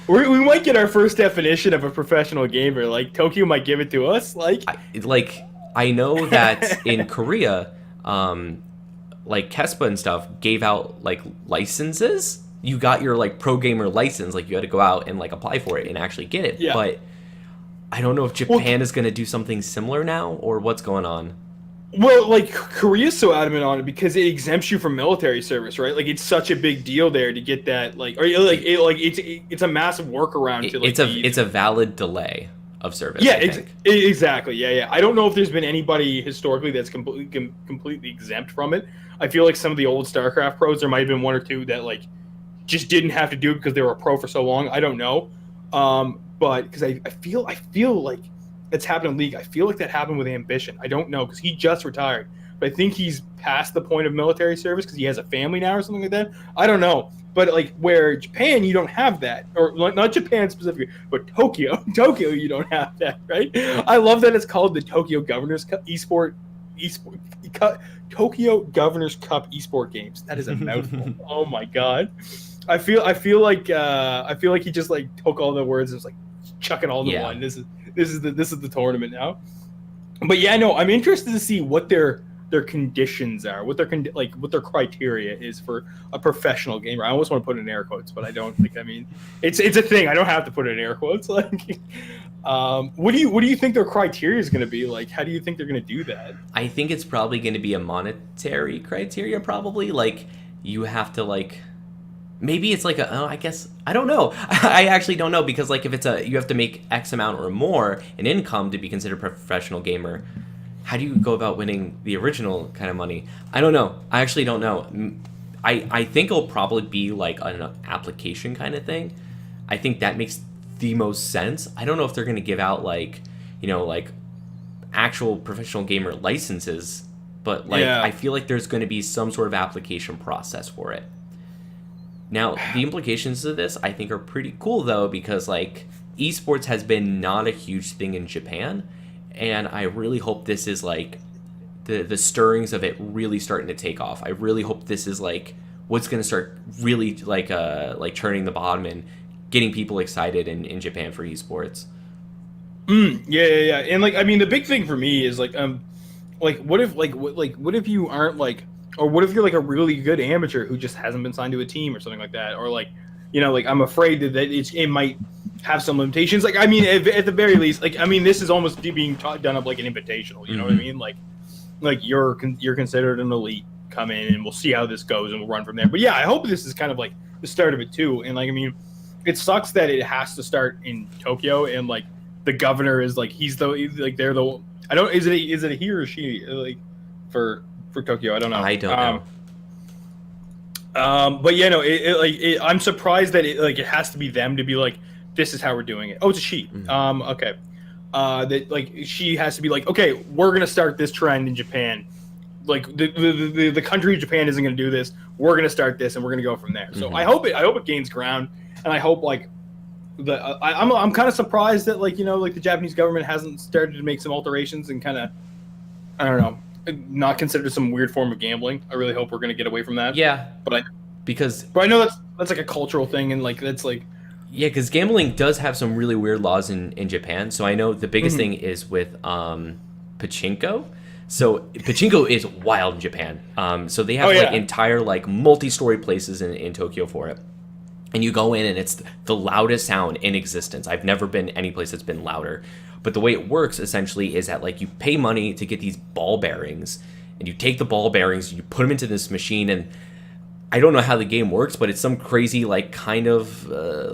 We might get our first definition of a professional gamer. Like Tokyo might give it to us. I know that in Korea, like Kespa and stuff gave out like licenses. You got your like pro gamer license, like you had to go out and like apply for it and actually get it. Yeah. But I don't know if Japan is going to do something similar now or what's going on. Well, like Korea's so adamant on it because it exempts you from military service, right? Like it's such a big deal there to get that. Like, or like it's a massive workaround to like. It's a valid delay of service. Yeah, exactly. Yeah. I don't know if there's been anybody historically that's completely exempt from it. I feel like some of the old StarCraft pros, there might have been one or two that like just didn't have to do it because they were a pro for so long. I don't know. But because I feel like it's happened in League. I feel like that happened with Ambition. I don't know because he just retired, but I think he's past the point of military service because he has a family now or something like that. I don't know, but like where Japan, you don't have that, or not Japan specifically, but Tokyo, you don't have that, right? I love that it's called the Tokyo Governors Cup Tokyo Governors Cup Esport Games. That is a mouthful. Oh my god. I feel like he just like took all the words and was like chuck it all into one. This is the tournament now. But yeah, no, I'm interested to see what their conditions are, what their criteria is for a professional gamer. I almost want to put it in air quotes, but I don't think. I mean, it's a thing. I don't have to put it in air quotes. Like, what do you think their criteria is going to be? Like, how do you think they're going to do that? I think it's probably going to be a monetary criteria. Probably like you have to like. Maybe it's like I guess I don't know. I actually don't know because like if it's you have to make X amount or more in income to be considered a professional gamer. How do you go about winning the original kind of money? I don't know. I actually don't know. I think it'll probably be like an application kind of thing. I think that makes the most sense. I don't know if they're going to give out like like actual professional gamer licenses, but like I feel like there's going to be some sort of application process for it. Now, the implications of this, I think, are pretty cool, though, because, like, esports has been not a huge thing in Japan, and I really hope this is, like, the stirrings of it really starting to take off. I really hope this is, like, what's going to start really, like turning the bottom and getting people excited in Japan for esports. Yeah. And, like, I mean, the big thing for me is, like, what if you aren't, like, or what if you're like a really good amateur who just hasn't been signed to a team or something like that? Or like, like I'm afraid that it might have some limitations. Like, I mean, at the very least, like, I mean, this is almost being done up like an invitational. You know what I mean? Like you're considered an elite. Come in and we'll see how this goes and we'll run from there. But yeah, I hope this is kind of like the start of it too. And like, I mean, it sucks that it has to start in Tokyo and like the governor is like they're the I don't is it a he or she like for Tokyo? I don't know. I don't know. But yeah, no, I'm surprised that it has to be them to be like, this is how we're doing it. Oh, it's a she. Okay. That like she has to be like, okay, we're gonna start this trend in Japan. Like the country of Japan isn't gonna do this. We're gonna start this and we're gonna go from there. So I hope it gains ground, and I hope like I'm kind of surprised that like the Japanese government hasn't started to make some alterations and kind of I don't know, not considered some weird form of gambling. I really hope we're going to get away from that. Yeah, But because I know that's like a cultural thing, and like that's like yeah, because gambling does have some really weird laws in Japan. So I know the biggest thing is with pachinko. So pachinko is wild in Japan. So they have like entire like multi-story places in Tokyo for it. And you go in and it's the loudest sound in existence. I've never been any place that's been louder. But the way it works essentially is that like you pay money to get these ball bearings, and you take the ball bearings, you put them into this machine, and I don't know how the game works, but it's some crazy like kind of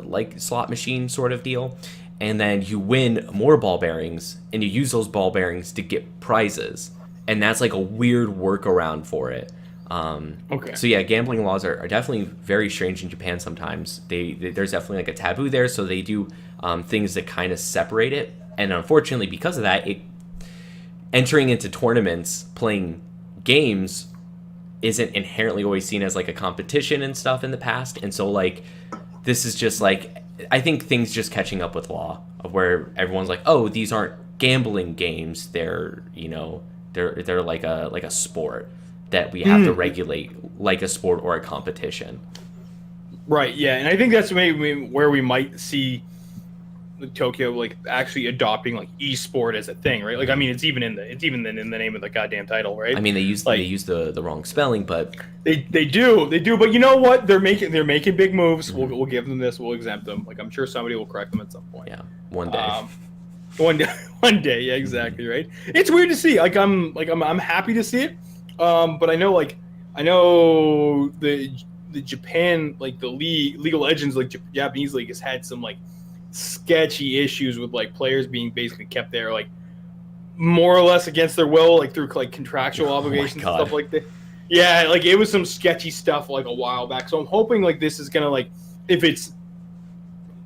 like slot machine sort of deal. And then you win more ball bearings, and you use those ball bearings to get prizes, and that's like a weird workaround for it. okay. So yeah, gambling laws are definitely very strange in Japan sometimes. There's definitely like a taboo there, so they do things that kind of separate it. And unfortunately, because of that, entering into tournaments, playing games, isn't inherently always seen as like a competition and stuff in the past. And so like, this is just like, I think things just catching up with law of where everyone's like, oh, these aren't gambling games. They're, you know, they're like a sport that we have to regulate like a sport or a competition. Right. Yeah, and I think that's maybe where we might see Tokyo like actually adopting like esport as a thing, right? Like, I mean, it's even in the name of the goddamn title, right? I mean, they use the wrong spelling, but they do. But you know what? They're making big moves. Mm-hmm. We'll give them this. We'll exempt them. Like, I'm sure somebody will correct them at some point. Yeah, one day. One day. Yeah, exactly. Right. It's weird to see. Like, I'm happy to see it. But I know the Japan, like the League of Legends, like Japanese league has had some like sketchy issues with like players being basically kept there like more or less against their will, like through like contractual obligations and stuff like that. Yeah, like it was some sketchy stuff like a while back. So I'm hoping like this is gonna like, if it's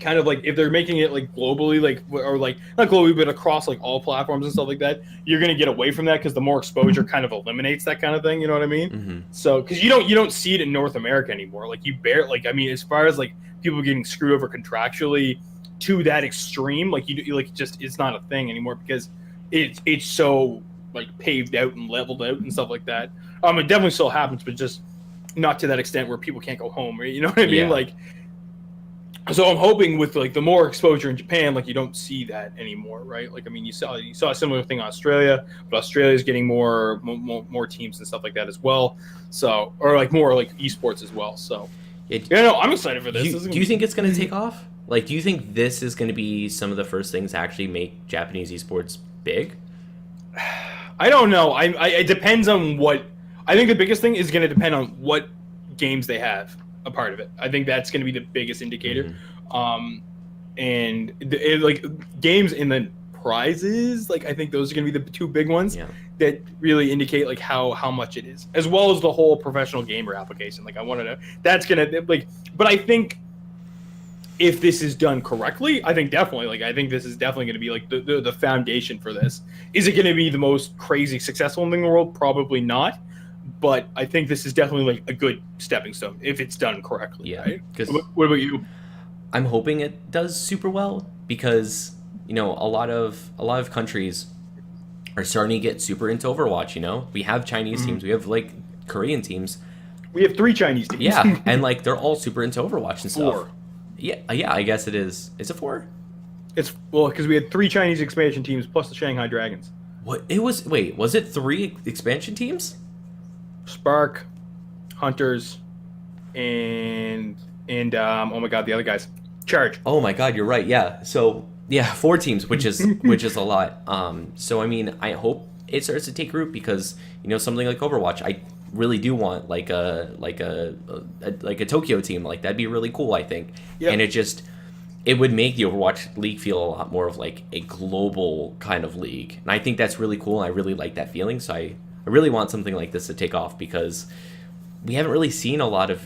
kind of like, if they're making it like globally, like, or like not globally but across like all platforms and stuff like that, you're gonna get away from that because the more exposure kind of eliminates that kind of thing. You know what I mean? Mm-hmm. So because you don't see it in North America anymore. Like I mean, as far as like people getting screwed over contractually to that extreme, like you like just it's not a thing anymore because it's so like paved out and leveled out and stuff like that. It definitely still happens, but just not to that extent where people can't go home. Right? You know what I mean? Yeah. Like, so I'm hoping with like the more exposure in Japan, like you don't see that anymore, right? Like, I mean, you saw a similar thing in Australia, but Australia's getting more teams and stuff like that as well. So, or like more like esports as well. So, yeah, no, I'm excited for this. Do you think it's going to take off? Like, do you think this is going to be some of the first things to actually make Japanese esports big? I don't know. It depends on what. I think the biggest thing is going to depend on what games they have a part of it. I think that's going to be the biggest indicator. Mm-hmm. And like games and then prizes, like I think those are going to be the two big ones that really indicate like how much it is, as well as the whole professional gamer application. Like I want to know that's going to like, but I think if this is done correctly, I think this is definitely going to be like the foundation for this. Is it going to be the most crazy successful thing in the world? Probably not. But I think this is definitely like a good stepping stone if it's done correctly. Yeah. Right? What about you? I'm hoping it does super well because, you know, a lot of countries are starting to get super into Overwatch. You know, we have Chinese teams, we have like Korean teams. We have 3 Chinese teams. Yeah, and like they're all super into Overwatch and stuff. 4. Yeah, I guess it is. Is it 4? It's because we had 3 Chinese expansion teams plus the Shanghai Dragons. What it was? Wait, was it 3 expansion teams? Spark, Hunters, and oh my god, the other guys. Charge. Oh my god, you're right. Yeah. So yeah, 4 teams, which is a lot. So I mean, I hope it starts to take root because, you know, something like Overwatch, I really do want like a Tokyo team. Like that'd be really cool, I think. Yep. And it would make the Overwatch League feel a lot more of like a global kind of league. And I think that's really cool. And I really like that feeling. So I really want something like this to take off because we haven't really seen a lot of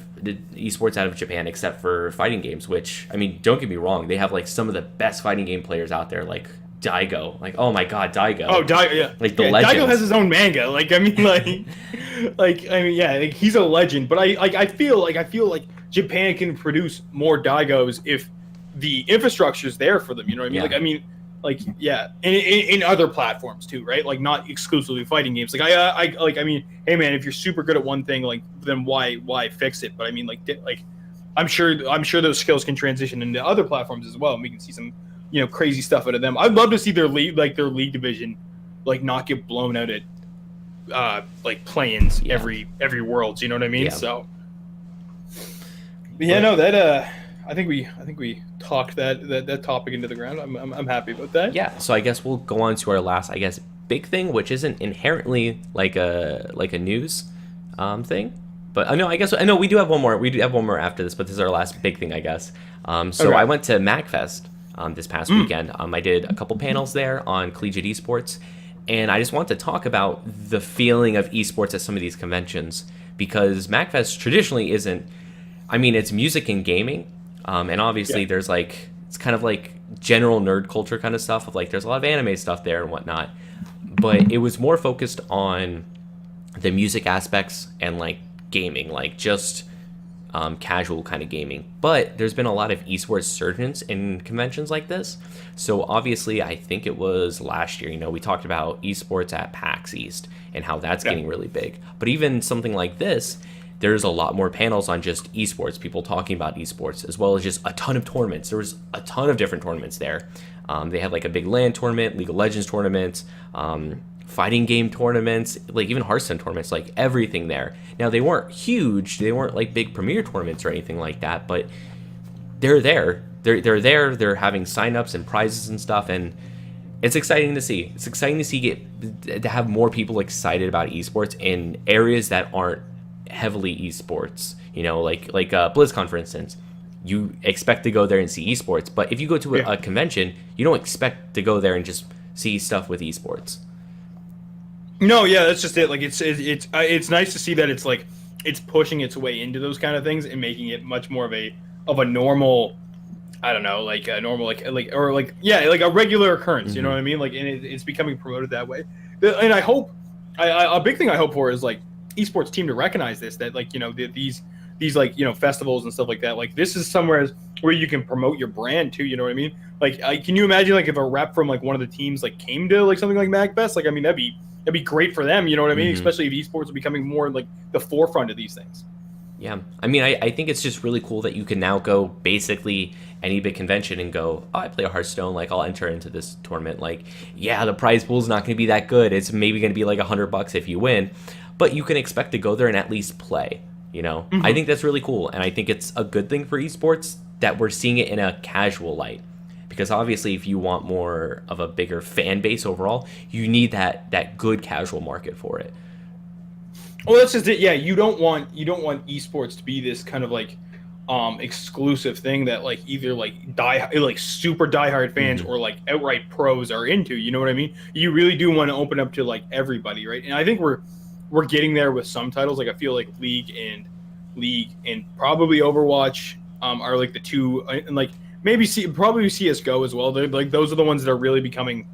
esports out of Japan except for fighting games, which, I mean, don't get me wrong, they have like some of the best fighting game players out there, like Daigo. Like, oh my god, Daigo. Oh, Daigo, yeah. Like the legend. Daigo has his own manga. Like, I mean, yeah, like, he's a legend. But I feel like Japan can produce more Daigos if the infrastructure is there for them. You know what I mean? Yeah. Like, I mean, like yeah, in other platforms too, right? Like not exclusively fighting games. Like I mean, hey man, if you're super good at one thing, like then why fix it? But I mean, like I'm sure those skills can transition into other platforms as well, and we can see some crazy stuff out of them. I'd love to see their league division like not get blown out at like play-ins every Worlds. You know what I mean? Yeah. So yeah, no, that I think we talked that topic into the ground. I'm happy about that. Yeah. So I guess we'll go on to our last, I guess, big thing, which isn't inherently like a news thing. But I know we do have one more. We do have one more after this, but this is our last big thing, I guess. So Okay. I went to MAGfest this past weekend. I did a couple panels there on collegiate esports, and I just want to talk about the feeling of esports at some of these conventions, because MAGfest traditionally isn't. I mean, it's music and gaming, and obviously there's like, it's kind of like general nerd culture kind of stuff of like, there's a lot of anime stuff there and whatnot, but it was more focused on the music aspects and like gaming, like just casual kind of gaming. But there's been a lot of esports surgence in conventions like this. So obviously, I think it was last year, we talked about esports at PAX East and how that's getting really big. But even something like this, there's a lot more panels on just esports, people talking about esports, as well as just a ton of tournaments. There was a ton of different tournaments there. They had like a big LAN tournament, League of Legends tournaments, fighting game tournaments, like even Hearthstone tournaments, like everything there. Now, they weren't huge. They weren't like big premier tournaments or anything like that, but they're there. They're there. They're having signups and prizes and stuff, and it's exciting to see. It's exciting to see to have more people excited about esports in areas that aren't heavily esports, like BlizzCon, for instance. You expect to go there and see esports, but if you go to a convention, you don't expect to go there and just see stuff with esports. No, yeah, that's just it. Like it's nice to see that it's like it's pushing its way into those kind of things and making it much more of a normal, I don't know, like a normal like a regular occurrence. You know what I mean? Like, and it's becoming promoted that way. And I hope, a big thing I hope for is like esports team to recognize this, that like these like festivals and stuff like that, like this is somewhere where you can promote your brand too. You know what I mean? Like, can you imagine like if a rep from like one of the teams like came to like something like MAGfest? Like, I mean, that'd be great for them. You know what I mean? Especially if esports are becoming more like the forefront of these things. Yeah, I mean, I think it's just really cool that you can now go basically any big convention and go, oh, I play a Hearthstone, like I'll enter into this tournament. Like, yeah, the prize pool is not going to be that good. It's maybe going to be like $100 if you win, but you can expect to go there and at least play. I think that's really cool, and I think it's a good thing for esports that we're seeing it in a casual light, because obviously if you want more of a bigger fan base overall, you need that good casual market for it. Well, that's just it. Yeah, you don't want esports to be this kind of like exclusive thing that like either like super diehard fans or like outright pros are into. You know what I mean? You really do want to open up to like everybody, right? And I think we're getting there with some titles. Like I feel like League and probably Overwatch are like the two, and like maybe probably CS:GO as well. They're like, those are the ones that are really becoming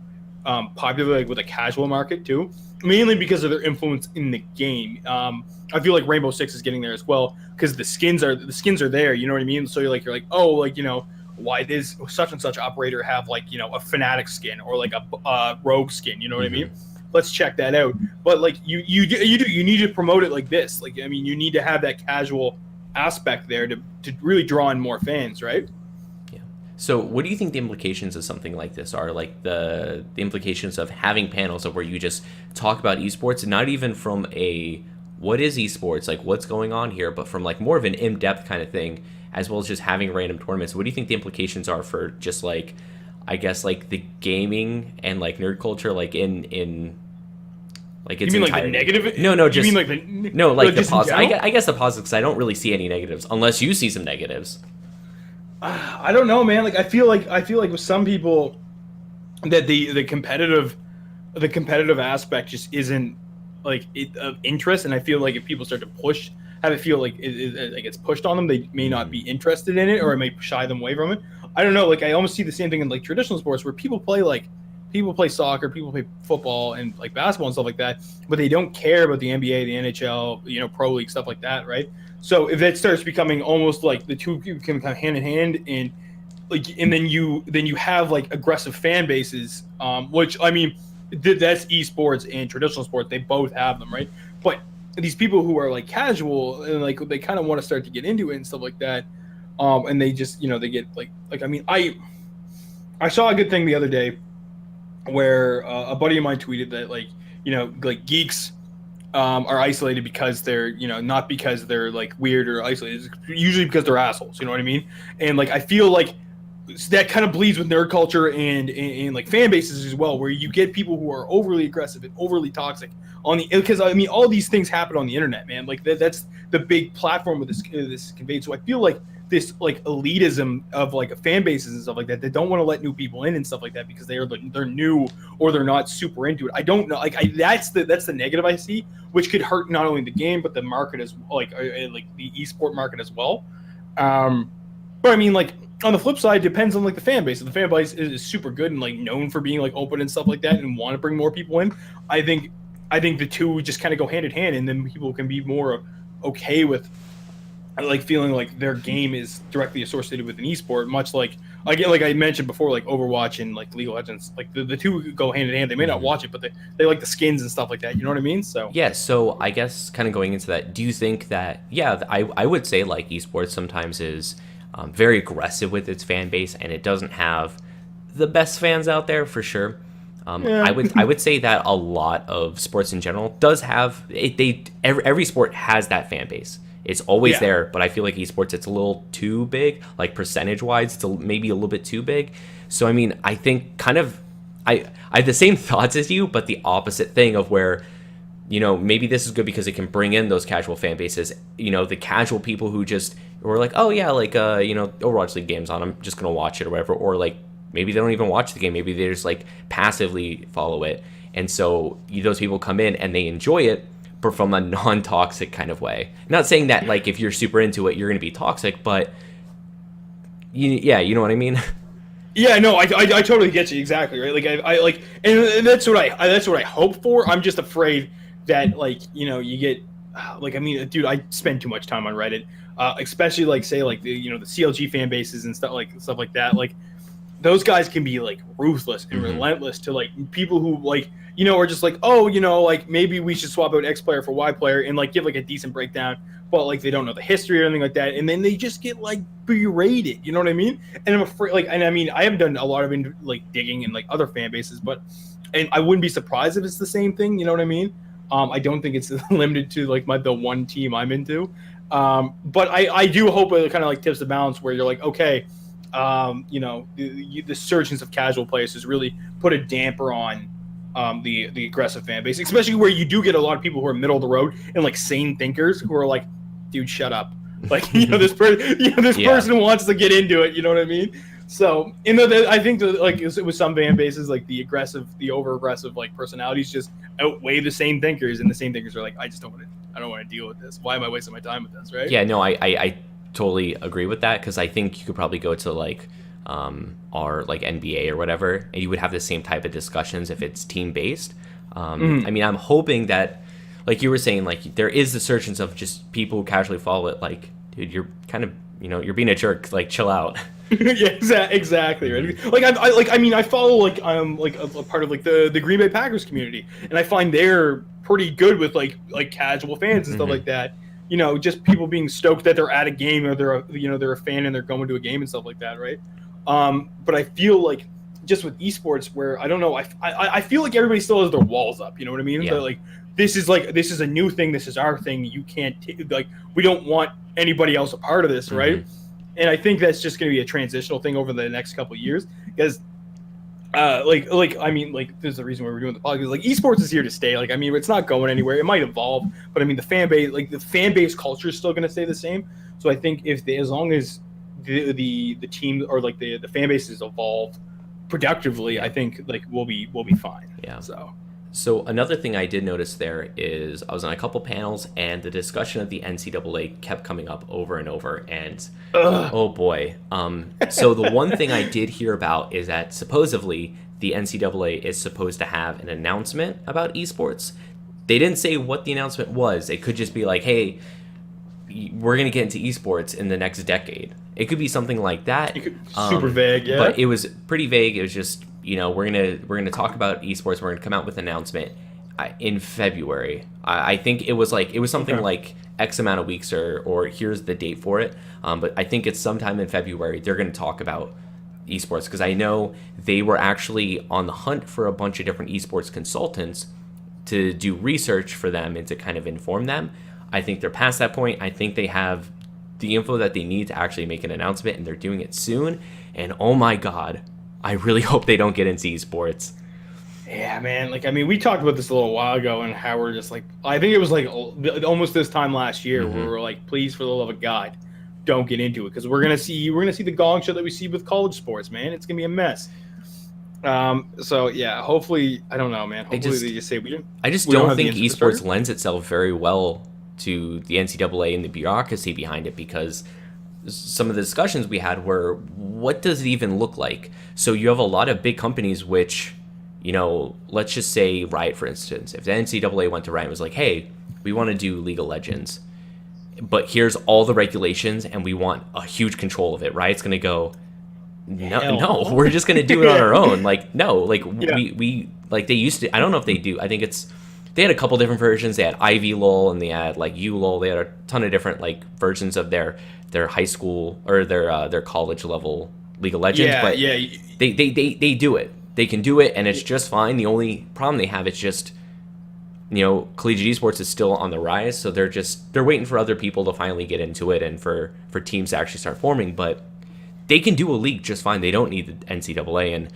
popular, like with a casual market too, mainly because of their influence in the game. I feel like Rainbow Six is getting there as well, because the skins are there. You know what I mean? So you're like, oh, like why does such and such operator have like a Fnatic skin or like a Rogue skin? You know what I mean? Let's check that out. But like you need to promote it like this. Like, I mean, you need to have that casual aspect there to really draw in more fans, right? Yeah. So what do you think the implications of something like this are? Like the implications of having panels of where you just talk about esports, not even from a what is esports, like what's going on here, but from like more of an in-depth kind of thing, as well as just having random tournaments. What do you think the implications are for just like, I guess, like the gaming and like nerd culture, like in like it's you mean entirety? Like the negative? No, just you mean like no, like the just positive. I guess the positive, because I don't really see any negatives unless you see some negatives. I don't know, man. Like I feel like with some people that the competitive aspect just isn't like of interest, and I feel like if people start to have it feel like it gets pushed on them, they may not be interested in it, or it may shy them away from it. I don't know. Like I almost see the same thing in like traditional sports where people play soccer, people play football and like basketball and stuff like that, but they don't care about the NBA, the NHL, pro league, stuff like that, right? So if it starts becoming almost like the two can come hand in hand, and like, and then you have like aggressive fan bases, which I mean, that's esports and traditional sports. They both have them, right? But these people who are like casual and like they kind of want to start to get into it and stuff like that, and they just they get like I mean I saw a good thing the other day where a buddy of mine tweeted that like geeks are isolated because they're not because they're like weird or isolated. It's usually because they're assholes. You know what I mean? And like I feel like that kind of bleeds with nerd culture and like fan bases as well, where you get people who are overly aggressive and overly toxic on the because I mean all these things happen on the internet, man. Like that's the big platform of this conveyed. So I feel like this like elitism of like fan bases and stuff like that. They don't want to let new people in and stuff like that because they're new or they're not super into it. I don't know. Like that's the negative I see, which could hurt not only the game but the market as like the esport market as well. But I mean like on the flip side, it depends on like the fan base. If the fan base is super good and like known for being like open and stuff like that and want to bring more people in, I think the two just kind of go hand in hand, and then people can be more okay with like feeling like their game is directly associated with an esport, much like again, like I mentioned before, like Overwatch and like League of Legends, like the two go hand in hand. They may not watch it, but they like the skins and stuff like that. You know what I mean? So yeah. So I guess kind of going into that, do you think that I would say like esports sometimes is very aggressive with its fan base, and it doesn't have the best fans out there for sure. Yeah. I would say that a lot of sports in general does have it. Every sport has that fan base. It's always there, but I feel like esports, it's a little too big, like percentage-wise, it's maybe a little bit too big. So, I mean, I think kind of, I have the same thoughts as you, but the opposite thing of where, maybe this is good because it can bring in those casual fan bases, the casual people who just were like, oh, yeah, like, Overwatch League games on, I'm just going to watch it or whatever, or like, maybe they don't even watch the game, maybe they just like passively follow it. And so those people come in and they enjoy it, but from a non-toxic kind of way. Not saying that like if you're super into it, you're going to be toxic, but you know what I mean? Yeah, no, I totally get you exactly right. Like I like, and that's what I hope for. I'm just afraid that like you get like I mean, dude, I spend too much time on Reddit, especially like say like the the CLG fan bases and stuff like that. Like those guys can be like ruthless and relentless to like people who like are just like, oh, like maybe we should swap out X player for Y player and like give like a decent breakdown, but like they don't know the history or anything like that, and then they just get like berated. You know what I mean? And I'm afraid, like, and I mean, I haven't done a lot of like digging in like other fan bases, and I wouldn't be surprised if it's the same thing. You know what I mean? I don't think it's limited to like the one team I'm into, but I do hope it kind of like tips the balance where you're like, okay, the surgence of casual players has really put a damper on the aggressive fan base, especially where you do get a lot of people who are middle of the road and like sane thinkers who are like, dude, shut up. Like, this person wants to get into it. You know what I mean? So, I think that, like, with some fan bases, like the over aggressive like personalities just outweigh the sane thinkers, and the sane thinkers are like, I don't want to deal with this. Why am I wasting my time with this? Right? Yeah, no, I totally agree with that, because I think you could probably go to like our like NBA or whatever, and you would have the same type of discussions if it's team based. I mean, I'm hoping that, like you were saying, like there is the surgence of just people who casually follow it. Like, dude, you're kind of you're being a jerk. Like, chill out. Yeah, exactly. Right. Like I follow like a part of like the Green Bay Packers community, and I find they're pretty good with like casual fans and stuff like that. Just people being stoked that they're at a game, or they're a fan and they're going to a game and stuff like that, right? But I feel like just with esports, where I don't know, I feel like everybody still has their walls up. You know what I mean? Yeah. Like this is a new thing. This is our thing. You can't we don't want anybody else a part of this, right? And I think that's just going to be a transitional thing over the next couple of years, because I mean, like, there's a reason why we're doing the podcast. Like, esports is here to stay. Like, I mean, it's not going anywhere. It might evolve, but I mean, the fan base culture is still going to stay the same. So I think as long as the team or like the fan bases evolve productively, I think like we'll be fine. Yeah. So another thing I did notice there is I was on a couple panels, and the discussion of the NCAA kept coming up over and over, and oh boy. So the one thing I did hear about is that supposedly the NCAA is supposed to have an announcement about esports. They didn't say what the announcement was. It could just be like, hey, we're going to get into esports in the next decade. It could be something like that. Super vague, yeah. But it was pretty vague. It was just, we're gonna talk about esports. We're gonna come out with an announcement in February. I think it was something like X amount of weeks or here's the date for it. But I think it's sometime in February they're gonna talk about esports, because I know they were actually on the hunt for a bunch of different esports consultants to do research for them and to kind of inform them. I think they're past that point. I think they have the info that they need to actually make an announcement, and they're doing it soon. And oh my god, I really hope they don't get into esports. Yeah, man. Like, I mean, we talked about this a little while ago, and how we're just like, I think it was like almost this time last year, where we were like, please, for the love of God, don't get into it, because we're gonna see the gong show that we see with college sports, man. It's gonna be a mess. So yeah, hopefully, I don't know, man. Hopefully they just say we don't. I just don't think esports lends itself very well to the NCAA and the bureaucracy behind it, because some of the discussions we had were, what does it even look like? So you have a lot of big companies which, let's just say Riot, for instance. If the NCAA went to Riot and was like, hey, we want to do League of Legends, but here's all the regulations and we want a huge control of it, Riot's going to go, no, we're just going to do it on our own. Like, no, like we like they used to, I don't know if they do. I think they had a couple different versions. They had Ivy LOL and they had like ULOL. They had a ton of different like versions of their high school or their college level League of Legends. Yeah, but yeah. They do it. They can do it, and it's just fine. The only problem they have is just, collegiate esports is still on the rise, so they're waiting for other people to finally get into it and for teams to actually start forming. But they can do a league just fine. They don't need the NCAA, and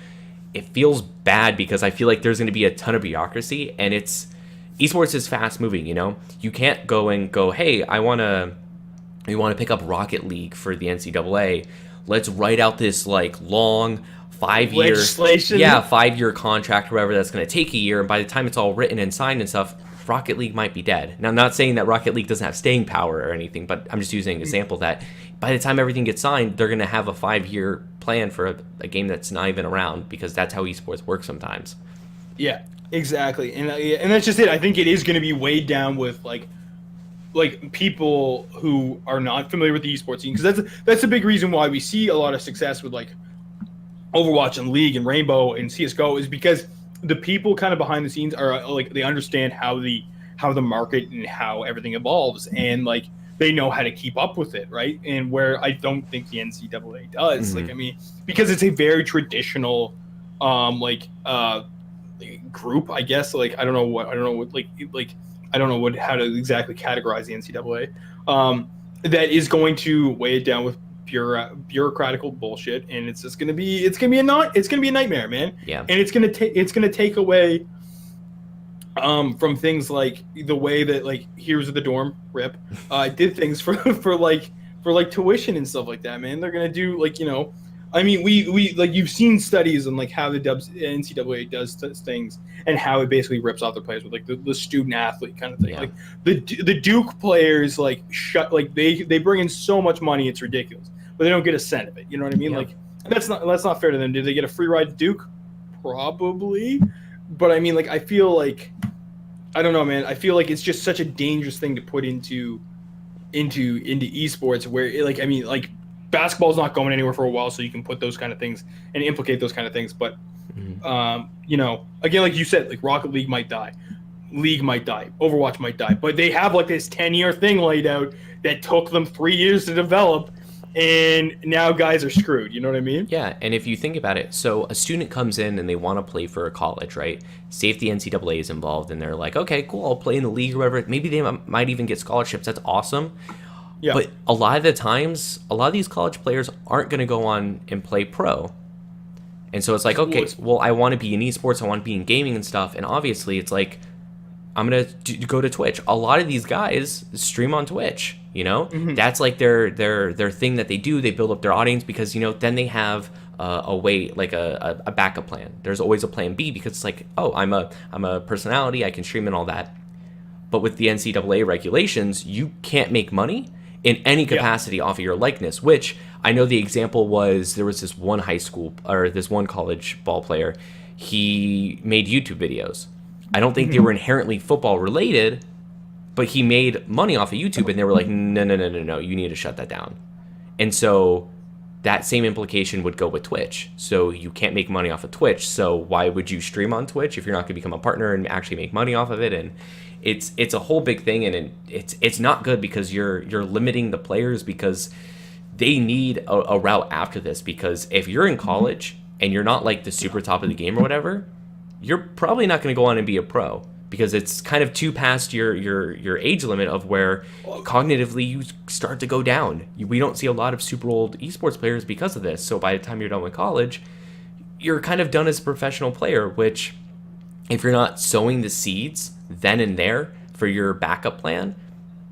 it feels bad because I feel like there's going to be a ton of bureaucracy, and esports is fast moving. You can't go, hey, we want to pick up Rocket League for the NCAA. Let's write out this like long 5-year legislation. Yeah, 5-year contract or whatever that's going to take a year, and by the time it's all written and signed and stuff, Rocket League might be dead. Now, I'm not saying that Rocket League doesn't have staying power or anything, but I'm just using an example that by the time everything gets signed, they're going to have a 5-year plan for a game that's not even around, because that's how esports works sometimes. Yeah, exactly. And that's just it. I think it is going to be weighed down with like people who are not familiar with the esports scene, because that's a big reason why we see a lot of success with like Overwatch and League and Rainbow and CS:GO, is because the people kind of behind the scenes are like, they understand how the market and how everything evolves, and like they know how to keep up with it, right? And where I don't think the NCAA does. Like, I mean, because it's a very traditional group, I guess. Like, I don't know how to exactly categorize the NCAA. That is going to weigh it down with bureaucratical bullshit, and it's just gonna be a nightmare, man. Yeah. And it's gonna take away from things like the way that like Heroes of the Dorm did things for tuition and stuff like that, man. They're gonna do I mean, we like, you've seen studies on like how the NCAA does things and how it basically rips off their players with like the student athlete kind of thing. Yeah. Like the Duke players they bring in so much money, it's ridiculous, but they don't get a cent of it. You know what I mean? Yeah. Like, and that's not fair to them. Did they get a free ride to Duke? Probably, but I mean, like, I feel like, I don't know, man. I feel like it's just such a dangerous thing to put into esports, where basketball's not going anywhere for a while, so you can put those kind of things and implicate those kind of things. But, again, like you said, like Rocket League might die. League might die. Overwatch might die. But they have like this 10-year thing laid out that took them 3 years to develop, and now guys are screwed. You know what I mean? Yeah, and if you think about it, so a student comes in and they want to play for a college, right? Say if the NCAA is involved and they're like, okay, cool, I'll play in the league or whatever. Maybe they might even get scholarships. That's awesome. Yeah. But a lot of the times, a lot of these college players aren't going to go on and play pro. And so it's like, okay, well, I want to be in esports, I want to be in gaming and stuff. And obviously it's like, I'm going to go to Twitch. A lot of these guys stream on Twitch, That's like their thing that they do. They build up their audience because, then they have a way, like a backup plan. There's always a plan B, because it's like, oh, I'm a personality, I can stream and all that. But with the NCAA regulations, you can't make money in any capacity off of your likeness, which I know the example was, there was this one this one college ball player. He made YouTube videos. I don't think they were inherently football related, but he made money off of YouTube, and they were like, no, you need to shut that down. And so that same implication would go with Twitch. So you can't make money off of Twitch. So why would you stream on Twitch if you're not going to become a partner and actually make money off of it? And it's a whole big thing, and it's not good because you're limiting the players, because they need a route after this. Because if you're in college and you're not like the super top of the game or whatever, you're probably not going to go on and be a pro, because it's kind of too past your age limit of where cognitively you start to go down. We don't see a lot of super old esports players because of this. So by the time you're done with college, you're kind of done as a professional player, which if you're not sowing the seeds then and there for your backup plan,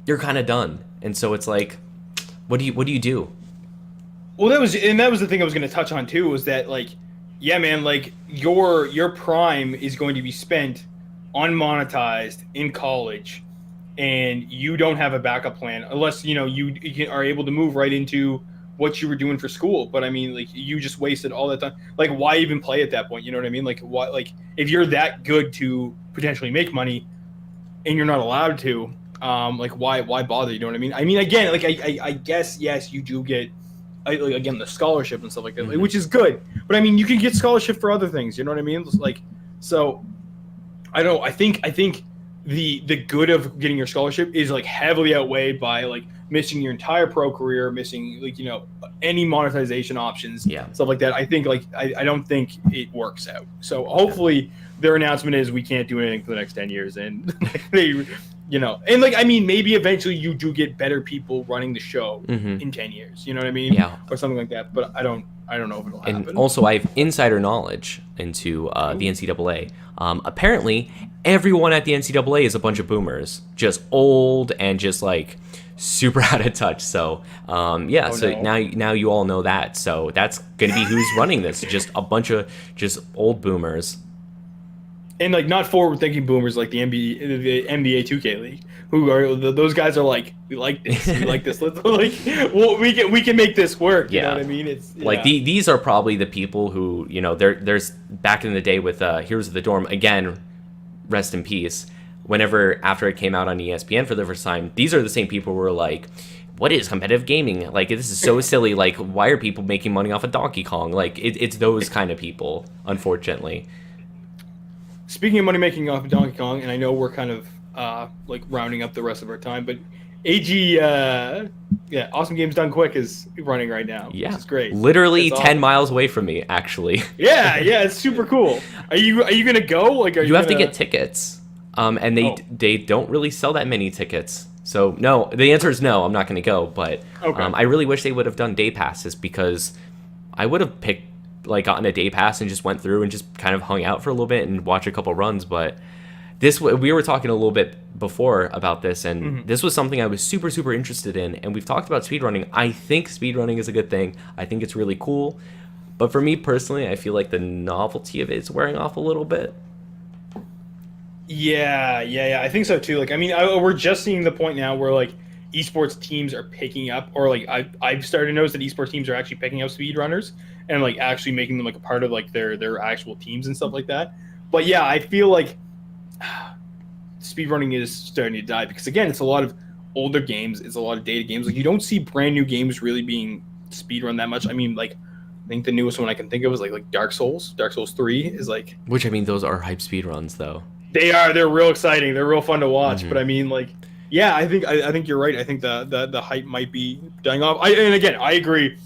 you're kind of done. And so it's like, what do you do? Well, that was the thing I was going to touch on too, was that like, yeah, man, like your prime is going to be spent unmonetized in college, and you don't have a backup plan unless you are able to move right into what you were doing for school. But I mean, like, you just wasted all that time. Like, why even play at that point? You know what I mean? Like, why? Like, if you're that good to potentially make money and you're not allowed to, like, why bother? You know what I mean? I mean, again, like, I guess yes, you do get like, again, the scholarship and stuff like that, Mm-hmm. which is good. But I mean, you can get scholarship for other things. You know what I mean? Like, so I don't know. I think the good of getting your scholarship is like heavily outweighed by like missing your entire pro career, missing like, any monetization options, stuff like that. I think like I don't think it works out. So hopefully their announcement is we can't do anything for the next 10 years, and they, and like, I mean, maybe eventually you do get better people running the show in 10 years. You know what I mean? Yeah. Or something like that. But I don't know if it'll happen. And also, I have insider knowledge into the NCAA. Apparently, everyone at the NCAA is a bunch of boomers, just old and just like super out of touch. So, so now you all know that. So that's going to be who's running this. Just a bunch of just old boomers. And like not forward-thinking boomers like the NBA 2K League, who are those guys are like, we like this. Let's like, well, we can make this work. You know what I mean? It's like these are probably the people who there's back in the day with Heroes of the Dorm, again, rest in peace. Whenever after it came out on ESPN for the first time, these are the same people who were like, what is competitive gaming? Like, this is so silly. Like, why are people making money off of Donkey Kong? Like, it's those kind of people, unfortunately. Speaking of money making off of Donkey Kong, and I know we're kind of like rounding up the rest of our time, but Awesome Games Done Quick is running right now. Yeah, which is great. Literally That's 10 awesome. miles away from me, actually. Yeah, it's super cool. Are you gonna go? Like, you have to get tickets, and they don't really sell that many tickets. So no, the answer is no. I'm not gonna go, but Okay. I really wish they would have done day passes, because I would have gotten a day pass and just went through and just kind of hung out for a little bit and watch a couple runs. But we were talking a little bit before about this, and this was something I was super, super interested in. And we've talked about speedrunning. I think speedrunning is a good thing. I think it's really cool. But for me personally, I feel like the novelty of it is wearing off a little bit. Yeah. I think so too. Like, I mean, we're just seeing the point now where like esports teams are picking up, or like I've started to notice that esports teams are actually picking up speedrunners and like actually making them like a part of like their actual teams and stuff like that. But yeah, I feel like speedrunning is starting to die, because again, it's a lot of older games, it's a lot of data games. Like, you don't see brand new games really being speedrun that much. I mean, like, I think the newest one I can think of is like Dark Souls 3 is like, Which, I mean, those are hype speedruns though. they're real exciting, they're real fun to watch. But I mean, like, yeah, I think you're right. I think the hype might be dying off. And again, I agree.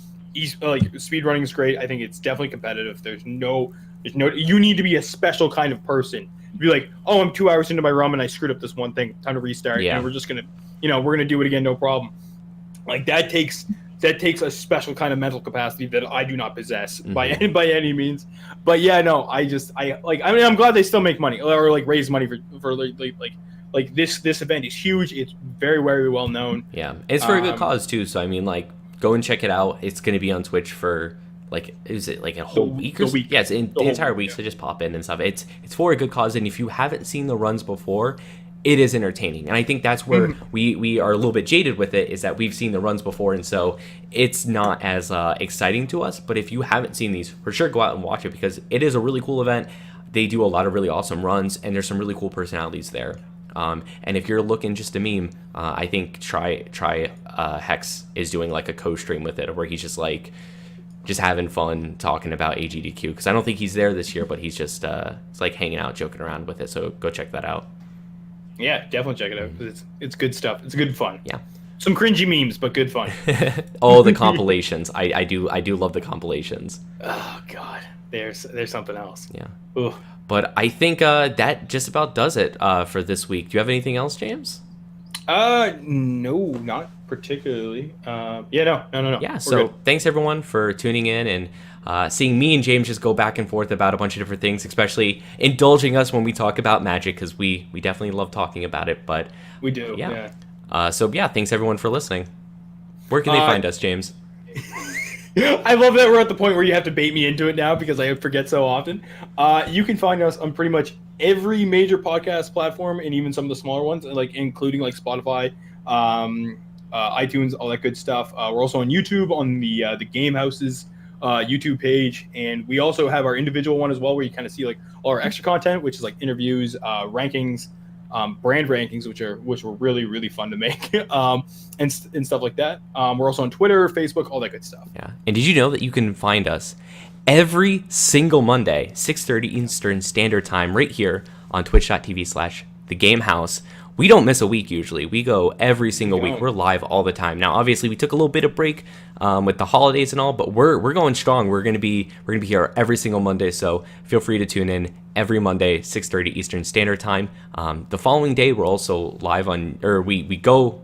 Like, speedrunning is great. I think it's definitely competitive. There's no. You need to be a special kind of person to be like, oh, I'm 2 hours into my run and I screwed up this one thing. Time to restart. Yeah. And we're just gonna, we're gonna do it again, no problem. Like, that takes a special kind of mental capacity that I do not possess by any means. But yeah, no, I mean, I'm glad they still make money, or like raise money for like this event is huge. It's very, very well known. Yeah, it's for a good cause too. So I mean, like, go and check it out. It's going to be on Twitch for like, is it like a whole week or week? Yeah, it's the entire week. Yeah. So just pop in and stuff. It's for a good cause, and if you haven't seen the runs before, it is entertaining. And I think that's where we are a little bit jaded with it, is that we've seen the runs before, and so it's not as exciting to us. But if you haven't seen these, for sure, go out and watch it, because it is a really cool event. They do a lot of really awesome runs, and there's some really cool personalities there. And if you're looking just a meme, I think try Hex is doing like a co-stream with it, where he's just like having fun talking about AGDQ, because I don't think he's there this year, but he's just it's like hanging out, joking around with it. So go check that out. Yeah, definitely check it out. 'Cause it's good stuff. It's good fun. Yeah. Some cringy memes, but good fun. Oh, the compilations. I do love the compilations. Oh God, there's something else. Yeah. Ooh. But I think that just about does it for this week. Do you have anything else, James? No, not particularly. No. Yeah, We're so good. thanks everyone for tuning in and seeing me and James just go back and forth about a bunch of different things, especially indulging us when we talk about Magic, because we definitely love talking about it. But We do. yeah. Thanks everyone for listening. Where can they find us, James? I love that we're at the point where you have to bait me into it now because I forget so often. You can find us on pretty much every major podcast platform, and even some of the smaller ones, like including like Spotify, iTunes, all that good stuff. We're also on YouTube on the Game House's YouTube page, and we also have our individual one as well, where you kind of see like all our extra content, which is like interviews, rankings, brand rankings, which were really, really fun to make, and stuff like that. We're also on Twitter, Facebook, all that good stuff. Yeah. And did you know that you can find us every single Monday, 6:30 Eastern Standard Time, right here on twitch.tv/The Game Haus. We don't miss a week usually. We go every single week. We're live all the time. Now, obviously, we took a little bit of break with the holidays and all, but we're going strong. We're gonna be here every single Monday. So feel free to tune in every Monday, 6:30 Eastern Standard Time. The following day, we're also live on, or we go.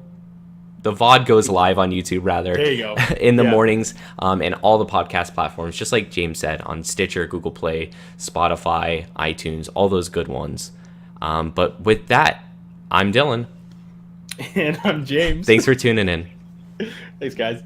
The VOD goes live on YouTube, rather. There you go. In the mornings, and all the podcast platforms, just like James said, on Stitcher, Google Play, Spotify, iTunes, all those good ones. But with that, I'm Dylan. And I'm James. Thanks for tuning in. Thanks, guys.